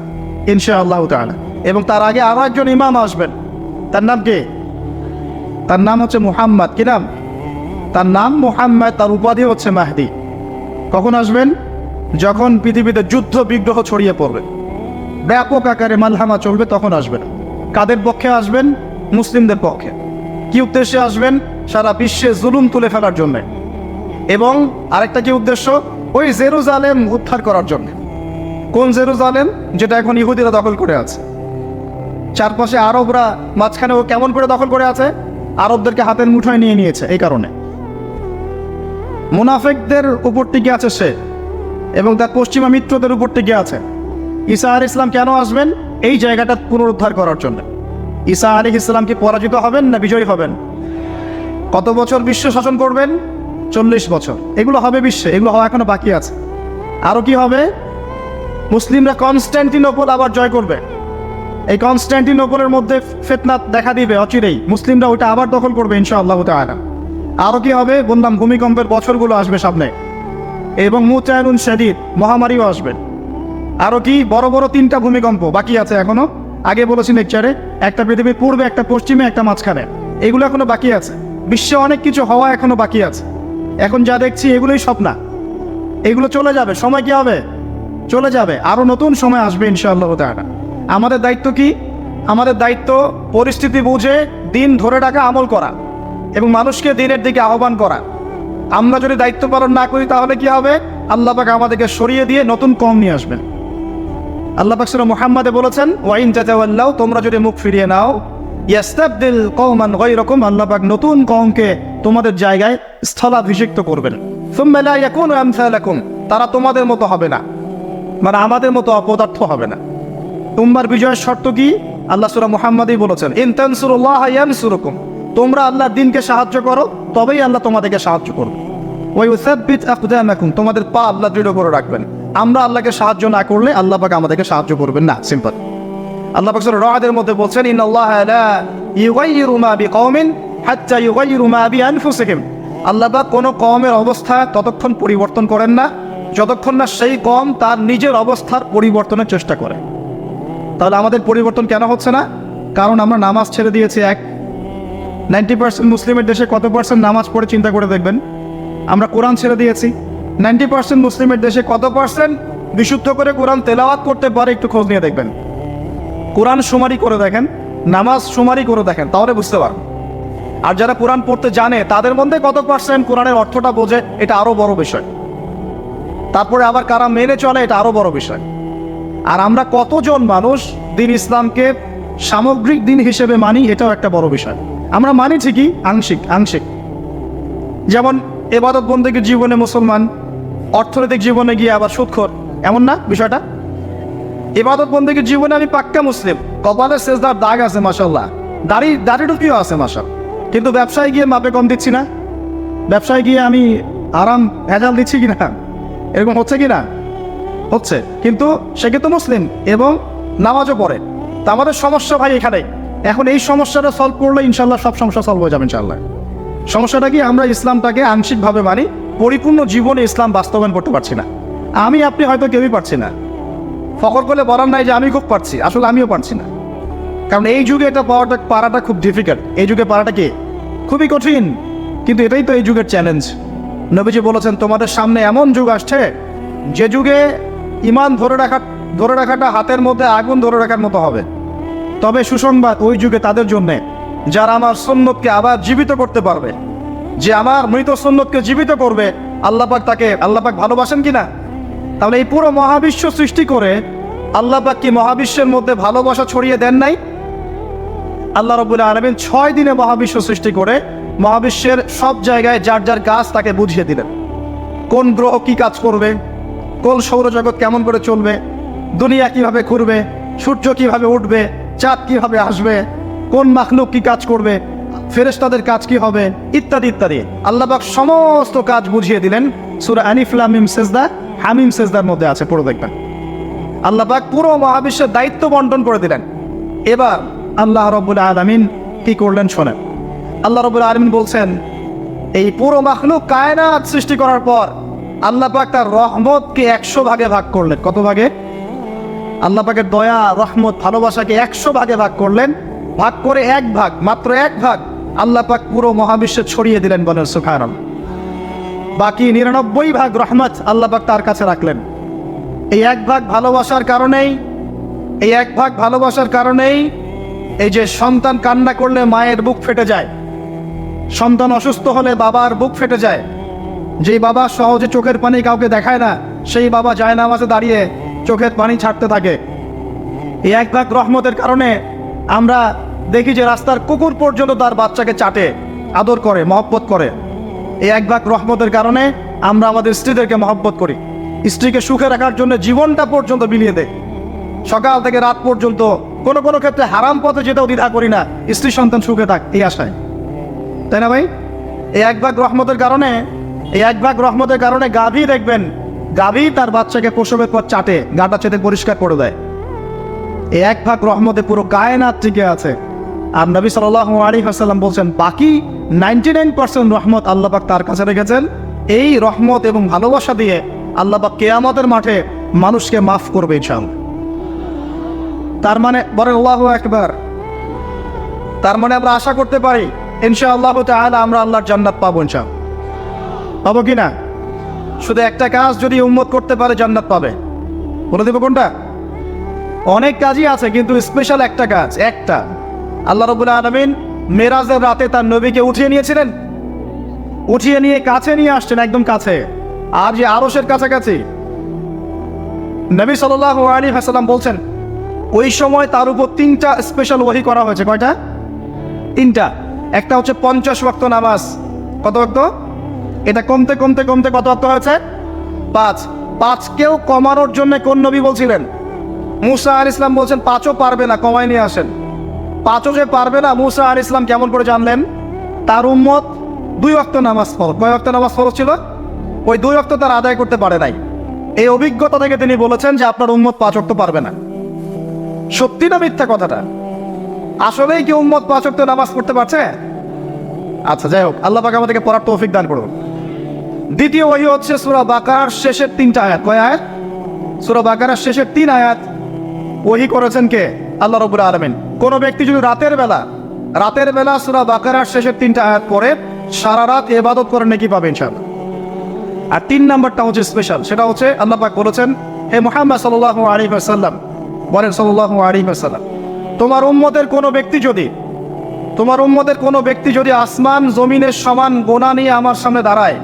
ইনশাআল্লাহ তাআলা। এবং তার আগে আরো একজন ইমাম আসবেন, তার নাম কি? তার নাম হচ্ছে মুহাম্মদ। কি নাম? তার নাম মুহাম্মদ, তার উপাধি হচ্ছে মাহদি। কখন আসবেন? যখন পৃথিবীতে যুদ্ধ বিগ্রহ ছড়িয়ে পড়বে, ব্যাপক আকারে মালহামা চলবে, তখন আসবেন। কাদের পক্ষে আসবেন? মুসলিমদের পক্ষে। কি উদ্দেশ্যে আসবেন? সারা বিশ্বে জুলুম তুলে ফেলার জন্য। এবং আরেকটা কি উদ্দেশ্য? ওই জেরুজালেম উদ্ধার করার জন্য। কোন জেরুজালেম? যেটা এখন ইহুদিরা দখল করে আছে। চারপাশে আরবরা, মাঝখানে ও কেমন করে দখল করে আছে? আরবদেরকে হাতের মুঠোয় নিয়ে নিয়েছে। এই কারণে মুনাফিকদের উপর টিকে আছে সে, এবং তার পশ্চিমা মিত্রদের উপর টিকে আছে। ঈসা আলাইহিস সালাম কেন আসবেন? এই জায়গাটা পুনরুদ্ধার করার জন্য। ঈসা আলাইহিস সালাম কি পরাজিত হবেন না বিজয়ী হবেন? কত বছর বিশ্ব শাসন করবেন? 40 বছর। এগুলো হবে বিশ্বে, এগুলো হওয়া এখনো বাকি আছে। আরও কি হবে? মুসলিমরা কনস্ট্যান্টিনোপল আবার জয় করবে। এই কনস্ট্যান্টিনোপলের মধ্যে ফিতনা দেখা দিবে অচিরেই, মুসলিমরা ওইটা আবার দখল করবে ইনশাআল্লাহ তাআলা। আরও কি হবে? বললাম ভূমিকম্পের বছরগুলো আসবে সামনে, এবং মুতায়নুন শাদীদ, মহামারীও আসবে। আরও কি? বড় বড় 3টা ভূমিকম্প বাকি আছে এখনো। আগে বলেছি লেকচারে, একটা পৃথিবীর পূর্বে, একটা পশ্চিমে, একটা মাঝখানে। এগুলো এখনো বাকি আছে। বিশ্বে অনেক কিছু হওয়া এখনো বাকি আছে। এখন যা দেখছি এগুলোই স্বপ্ন, এগুলো চলে যাবে। সময় কি হবে? চলে যাবে। আরও নতুন সময় আসবে ইনশাআল্লাহ তাআলা। আমাদের দায়িত্ব কি? আমাদের দায়িত্ব পরিস্থিতি বুঝে দিন ধরে রাখা, আমল করা, এবং মানুষকে দিনের দিকে আহ্বান করা। আমরা যদি দায়িত্ব পালন না করি তাহলে কি হবে? আল্লাহ পাক আমাদেরকে সরিয়ে দিয়ে নতুন কওম নিয়ে আসবেন। আল্লাহ পাক সূরা মুহাম্মাদে বলেছেন, ওয়া ইন তাতাওয়াল্লাউ, তোমরা যদি মুখ ফিরিয়ে নাও, ইয়াস্তাবদিল কওমান গায়রাকুম, আল্লাহ পাক নতুন কওমকে তোমাদের জায়গায় স্থলাভিষিক্ত করবেন। সুম্মা লা ইয়াকুনু আমসালাকুম, তারা তোমাদের মতো হবে না, মানে আমাদের মতো অপদার্থ হবে না। তোমার বিজয়ের শর্ত কি? আল্লাহ সূরা মুহাম্মাদেই বলেছেন, ইন তানসুরুল্লাহ ইয়ানসুরুকুম, তোমরা আল্লাহর দ্বীনকে সাহায্য করো, তবেই আল্লাহ তোমাদেরকে সাহায্য করবে। ওয়া ইউসাব্বিত আকদামাকুম, তোমাদের পা আল্লাহ দৃঢ় করে রাখবেন। আমরা আল্লাহকে সাহায্য না করলে আল্লাহ পাক আমাদেরকে সাহায্য করবেন না। সিম্পল। আল্লাহ পাক সূরা রা'দের মধ্যে বলছেন, ইন্নাল্লাহা লা ইউগাইয়িরু মা বিকওমিন হাত্তা ইউগাইয়িরু মা বিআনফুসিহিম, আল্লাহ পাক কোনো কওমের অবস্থা ততক্ষণ পরিবর্তন করেন না যতক্ষণ না সেই কওম তার নিজের অবস্থার পরিবর্তনের চেষ্টা করে। তাহলে আমাদের পরিবর্তন কেন হচ্ছে না? কারণ আমরা নামাজ ছেড়ে দিয়েছি। 90% মুসলিমের দেশে কত পার্সেন্ট নামাজ পড়ে চিন্তা করে দেখবেন। আমরা কোরআন ছেড়ে দিয়েছি। 90% মুসলিমের দেশে কত পার্সেন্ট বিশুদ্ধ করে কোরআন তেলাওয়াত করতে পারে? একটু খোঁজ নিয়ে দেখবেন। কোরআন শুমারি করে দেখেন, নামাজ শুমারি করে দেখেন, তাহলে বুঝতে পারবেন। আর যারা কোরআন পড়তে জানে তাদের মধ্যে কত পার্সেন্ট কোরআনের অর্থটা বোঝে? এটা আরও বড় বিষয়। তারপরে আবার কারা মেনে চলে? এটা আরও বড় বিষয়। আর আমরা কতজন মানুষ দিন ইসলামকে সামগ্রিক দিন হিসেবে মানি? এটাও একটা বড় বিষয়। আমরা মানি ঠিকই, আংশিক। যেমন ইবাদত বন্দেগীর জীবনে মুসলমান, অর্থনৈতিক জীবনে গিয়ে আবার সুদখোর, এমন না বিষয়টা? ইবাদত বন্দেগীর জীবনে আমি পাক্কা মুসলিম, কপালে সেজদার দাগ আছে মাশাআল্লাহ, দাড়ি টুপিও আছে মাশাআল্লাহ, কিন্তু ব্যবসায় গিয়ে মাপে কম দিচ্ছি না? ব্যবসায় গিয়ে আমি আরাম ভেজাল দিচ্ছি কিনা? এরকম হচ্ছে কি না? হচ্ছে। কিন্তু সে কিন্তু মুসলিম এবং নামাজও পড়ে। তা আমাদের সমস্যা ভাই এখানে। এখন এই সমস্যাটা সলভ করলে ইনশাল্লাহ সব সমস্যা সলভ হয়ে যাবে ইনশাল্লাহ। সমস্যাটা কি? আমরা ইসলামটাকে আংশিকভাবে মানি, পরিপূর্ণ জীবনে ইসলাম বাস্তবায়ন করতে পারছি না। আমি আপনি হয়তো কেউই পারছি না। ফখর করলে বলার নাই যে আমি খুব পারছি, আসলে আমিও পারছি না। কারণ এই যুগে এটা পারাটা খুব ডিফিকাল্ট। এই যুগে পারাটা কি? খুবই কঠিন। কিন্তু এটাই তো এই যুগের চ্যালেঞ্জ। নবীজি বলেছেন, তোমাদের সামনে এমন যুগ আসছে যে যুগে ইমান ধরে রাখার ধরে রাখাটা হাতের মধ্যে আগুন ধরে রাখার মতো হবে। তবে সুসংবাদ ওই যুগে তাদের জন্যে যারা আমার সুন্নতকে আবার জীবিত করতে পারবে, যে আমার মৃত সুন্নতকে জীবিত করবে, আল্লাহ পাক তাকে আল্লাহ পাক ভালোবাসেন কিনা? তাহলে এই পুরো মহাবিশ্ব সৃষ্টি করে আল্লাহ পাক কি মহাবিশ্বের মধ্যে ভালোবাসা ছড়িয়ে দেন নাই? আল্লাহ রাব্বুল আলামিন 6 দিনে মহাবিশ্ব সৃষ্টি করে মহাবিশ্বের সব জায়গায় যার যার কাজ তাকে বুঝিয়ে দিলেন। কোন গ্রহ কি কাজ করবে, কোন সৌরজগৎ কেমন করে চলবে, দুনিয়া কিভাবে ঘুরবে, সূর্য কিভাবে উঠবে, চাঁদ কিভাবে আসবে, কোন মাখলুক কি কাজ করবে, ফেরেশতাদের কাজ কি হবে, ইত্যাদি ইত্যাদি আল্লাহ পাক সমস্ত কাজ বুঝিয়ে দিলেন। সূরা আলিফ লাম মিম সেজদা, হামিম সেজদার মধ্যে আছে, পড়ে দেখবেন। আল্লাহ পাক পুরো মহাবিশ্বের দায়িত্ব বন্টন করে দিলেন। এবার আল্লাহ রাব্বুল আলামিন কি করলেন শোনেন। আল্লাহ রাব্বুল আলামিন বলছেন, এই পুরো মাখলুক কায়নাত সৃষ্টি করার পর আল্লাহ পাক তার রহমতকে 100 ভাগে ভাগ করলেন। কত ভাগে? আল্লাহ পাকের দয়া, রহমত, ভালোবাসাকে 100 ভাগে ভাগ করলেন। ভাগ করে 1 ভাগ, মাত্র 1 ভাগ আল্লাহ পাক পুরো মহাবিশ্বে ছড়িয়ে দিলেন, বলেন সুবহানাল্লাহ। বাকি 99 ভাগ রহমত আল্লাহ পাক তার কাছে রাখলেন। এই 1 ভাগ ভালোবাসার কারণেই, এই 1 ভাগ ভালোবাসার কারণেই এই যে সন্তান কান্না করলে মায়ের বুক ফেটে যায়, সন্তান অসুস্থ হলে বাবার বুক ফেটে যায়, যেই বাবা সহজে চোখের পানি কাউকে দেখায় না, সেই বাবা জায়নামাজে দাঁড়িয়ে চোখের পানি ছাড়তে থাকে। এই 1 ভাগ রহমতের কারণে আমরা দেখি যে রাস্তার কুকুর পর্যন্ত তার বাচ্চাকে চাটে, আদর করে, মহব্বত করে। এই 1 ভাগ রহমতের কারণে আমরা আমাদের স্ত্রীদেরকে মহব্বত করি, স্ত্রীকে সুখে রাখার জন্য জীবনটা পর্যন্ত বিলিয়ে দেয়। সকাল থেকে রাত পর্যন্ত কোনো কোনো ক্ষেত্রে হারাম পথে যেতেও দ্বিধা করি না, স্ত্রী সন্তান সুখে থাক এই আশায়, তাই না ভাই? এই 1 ভাগ রহমতের কারণে, এই 1 ভাগ রহমতের কারণে গাভী দেখবেন, গাভী তার বাচ্চাকে প্রসবের পর চাটে, গাটা চেটে পরিষ্কার করে দেয়। এই 1 ভাগ রহমতে পুরো কায়নাত টিকে আছে। আর নবী সাল্লাল্লাহু আলাইহি ওয়াসাল্লাম বলছেন, বাকি 99% রহমত আল্লাহ পাক তার কাছে রেখেছেন। এই রহমত এবং ভালোবাসা দিয়ে আল্লাহ পাক কিয়ামতের মাঠে মানুষকে মাফ করবে ইনশাআল্লাহ। তার মানে বলেন আল্লাহু আকবার। তার মানে আমরা আশা করতে পারি ইনশাআল্লাহ তাআলা আমরা আল্লাহর জান্নাত পাবো ইনশাআল্লাহ। পাবো কিনা? শুধু একটা কাজ যদি উম্মত করতে পারে জান্নাত পাবে। বলে দেবো কোনটা? অনেক কাজই আছে, কিন্তু স্পেশাল একটা কাজ, একটা। আল্লাহ রাব্বুল আলামিন মেরাজের রাতে তার নবীকে উঠিয়ে নিয়েছিলেন, উঠিয়ে নিয়ে কাছে নিয়ে আসছেন, একদম কাছে, আর যে আরশের কাছাকাছি। নবী সাল্লাল্লাহু আলাইহি ওয়াসাল্লাম বলছেন, ওই সময় তার উপর 3টা স্পেশাল ওহী করা হয়েছে। কয়টা? 3টা। একটা হচ্ছে 50 ওয়াক্ত নামাজ। কত ওয়াক্ত? এটা কমতে কমতে কমতে কত ওয়াক্ত হয়েছে? 5। 5কেও কমানোর জন্য কোন নবী বলছিলেন? মুসা আলাইহিস সালাম বলছেন 5ও পারবে না, কমায় নিয়ে আসেন। 5ও যে পারবে না, মুসা আলাইহিস সালাম কেমন করে জানলেন? তার উম্মত 2 ওয়াক্ত নামাজ ফরজ। কয় ওয়াক্ত নামাজ ফরজ ছিল? ওই 2 ওয়াক্ত তার আদায় করতে পারে নাই। এই অভিজ্ঞতা থেকে তিনি বলেছেন যে আপনার উম্মত 5 ওয়াক্ত পারবে না। সত্যি না মিথ্যা কথাটা? আসলেই কি উম্মত 5 ওয়াক্ত নামাজ পড়তে পারছে? আচ্ছা, যাই হোক, আল্লাহ পাক আমাদেরকে পড়ার তৌফিক দান করুন। দ্বিতীয় ওহী হচ্ছে সূরা বাকারার শেষের 3টা আয়াত। কয় আয়াত? সূরা বাকারার শেষের 3 আয়াত ওহী করেছেন কে? আল্লাহ রাব্বুল আলামিন। কোন ব্যক্তি যদি রাতের বেলা সূরা বাকারার শেষের 3টা আয়াত পড়ে সারা রাত ইবাদত করে নেকি পাবে ইনশাআল্লাহ। আর 3 নাম্বারটা হচ্ছে স্পেশাল, সেটা হচ্ছে আল্লাহ পাক বলেছেন, হে মুহাম্মদ সাল্লাল্লাহু আলাইহি ওয়াসাল্লাম, বলেন সাল্লাল্লাহু আলাইহি ওয়াসাল্লাম, তোমার উম্মতের কোনো ব্যক্তি যদি আসমান জমিনের সমান গোনা নিয়ে আমার সামনে দাঁড়ায়,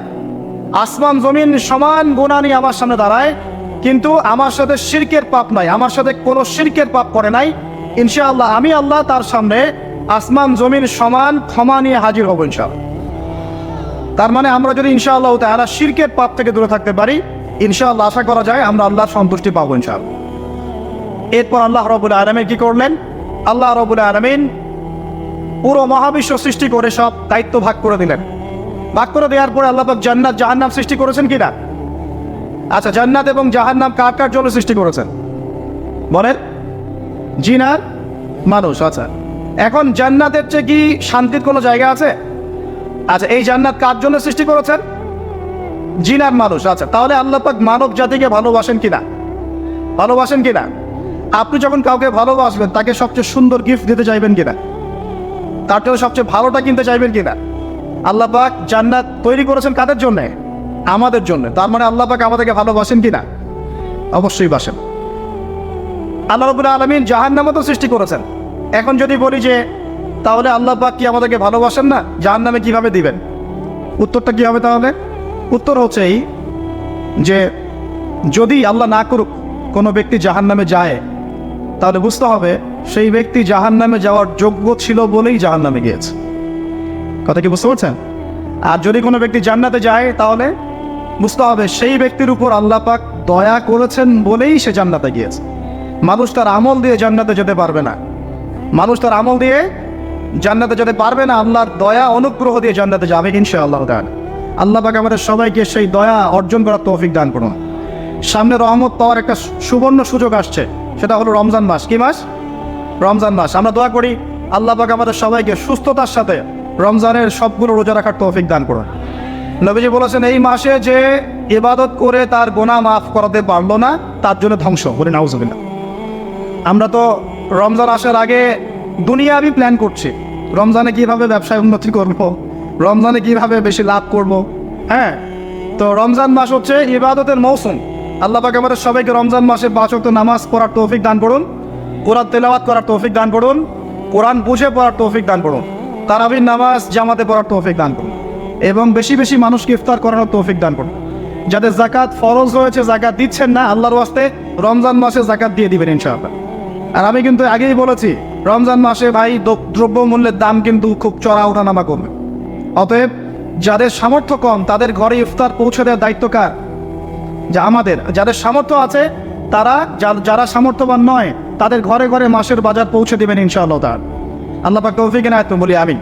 আসমান জমিন সমান গোনা নিয়ে আমার সামনে দাঁড়ায়, কিন্তু আমার সাথে শিরকের পাপ নাই, আমার সাথে কোনো শিরকের পাপ করে নাই, ইনশাআল্লাহ আমি আল্লাহ তার সামনে আসমান জমিন সমান ক্ষমা নিয়ে হাজির হব ইনশাআল্লাহ। তার মানে আমরা যদি ইনশাআল্লাহ তাআলা শিরকের পাপ থেকে দূরে থাকতে পারি, ইনশাআল্লাহ আশা করা যায় আমরা আল্লাহর সন্তুষ্টি পাবো ইনশাআল্লাহ। এরপর আল্লাহ রাব্বুল আলামিন কি করলেন? আল্লাহ রাব্বুল আলামিন পুরো মহাবিশ্ব সৃষ্টি করে সব দায়িত্ব ভাগ করে দিলেন। ভাগ করে দেওয়ার পরে আল্লাহ পাক জান্নাত জাহান্নাম সৃষ্টি করেছেন কিনা? আচ্ছা, জান্নাত এবং জাহান্নাম কার কার জন্য সৃষ্টি করেছেন বলেন? জিন আর মানুষ। আচ্ছা, এখন জান্নাতের চেয়ে কি শান্তির কোনো জায়গা আছে? আচ্ছা, এই জান্নাত কার জন্য সৃষ্টি করেছেন? জিন আর মানুষ। আচ্ছা, তাহলে আল্লাহ পাক মানব জাতিকে ভালোবাসেন কিনা? ভালোবাসেন কিনা? আপনি যখন কাউকে ভালোবাসবেন তাকে সবচেয়ে সুন্দর গিফট দিতে চাইবেন কিনা? তার জন্য সবচেয়ে ভালোটা কিনতে চাইবেন কিনা? আল্লাহ পাক জান্নাত তৈরি করেছেন কাদের জন্য? আমাদের জন্য। তার মানে আল্লাহ পাক আমাদেরকে ভালোবাসেন কিনা? অবশ্যই বাসেন। আল্লাহ রাব্বুল আলামিন জাহান্নামও তো সৃষ্টি করেছেন। এখন যদি বলি যে তাহলে আল্লাহ পাক কি আমাদেরকে ভালোবাসেন না, জাহান্নামে কিভাবে দিবেন? উত্তরটা কি হবে তাহলে? উত্তর হচ্ছে এই যে যদি আল্লাহ না করুক কোনো ব্যক্তি জাহান্নামে যায়, তাহলে বুঝতে হবে সেই ব্যক্তি জাহান্নামে যাওয়ার যোগ্য ছিল বলেই জাহান্নামে গিয়েছে। কথা কি বুঝতে পারছেন? আর যদি কোনো ব্যক্তি জান্নাতে যায়, তাহলে বুঝতে হবে সেই ব্যক্তির উপর আল্লাহ পাক দয়া করেছেন বলেই সে জান্নাতে গিয়েছে। মানুষ তার আমল দিয়ে জান্নাতে যেতে পারবে না, মানুষ তার আমল দিয়ে জান্নাতে যেতে পারবে না, আল্লাহর দয়া অনুগ্রহ দিয়ে জান্নাতে যাবে ইনশাআল্লাহ তাআলা। আল্লাহ পাক আমাদের সবাইকে সেই দয়া অর্জন করার তৌফিক দান করুন। সামনে রহমত পাওয়ার একটা সুবর্ণ সুযোগ আসছে, সেটা হলো রমজান মাস। কি মাস? রমজান মাস। আমরা দোয়া করি আল্লাহ পাক আমাদের সবাইকে সুস্থতার সাথে রমজানের সবগুলো রোজা রাখার তৌফিক দান করুন। নবীজি বলেছেন এই মাসে যে ইবাদত করে তার গুনাহ মাফ করাতে পারলো না, তার জন্য ধ্বংস। বলে নাউজুবিল্লাহ। আমরা তো রমজান আসার আগে দুনিয়াবি প্ল্যান করছি, রমজানে কিভাবে ব্যবসায় উন্নতি করব, রমজানে কিভাবে বেশি লাভ করব। হ্যাঁ, তো রমজান মাস হচ্ছে ইবাদতের মৌসুম। আল্লাহ পাক আমাদের সবাইকে রমজান মাসে 5 ওয়াক্ত নামাজ পড়ার তৌফিক দান করুন, কোরআন তেলাওয়াত করার তৌফিক দান করুন, কোরআন বুঝে পড়ার তৌফিক দান করুন, তারাবির নামাজ জামাতে পড়ার তৌফিক দান করুন, এবং বেশি বেশি মানুষকে ইফতার করানোর তৌফিক দান করুন। যাদের যাকাত ফরজ হয়েছে, যাকাত দিচ্ছেন না, আল্লাহর ওয়াস্তে রমজান মাসে যাকাত দিয়ে দিবেন ইনশাআল্লাহ। আর আমি কিন্তু আগেই বলেছি রমজান মাসে ভাই দ্রব্য মূল্যের দাম কিন্তু খুব চড়া ওঠানামা করবে। অতএব যাদের সামর্থ্য কম তাদের ঘরে ইফতার পৌঁছে দেওয়ার দায়িত্ব কার? যা আমাদের। যাদের সামর্থ্য আছে তারা, যারা সামর্থ্যবান নয় তাদের ঘরে ঘরে মাসের বাজার পৌঁছে দেবেন ইনশাআল্লাহ তাআলা। আল্লাহ পাক তৌফিক এনায়েত করুন, বলি আমিন।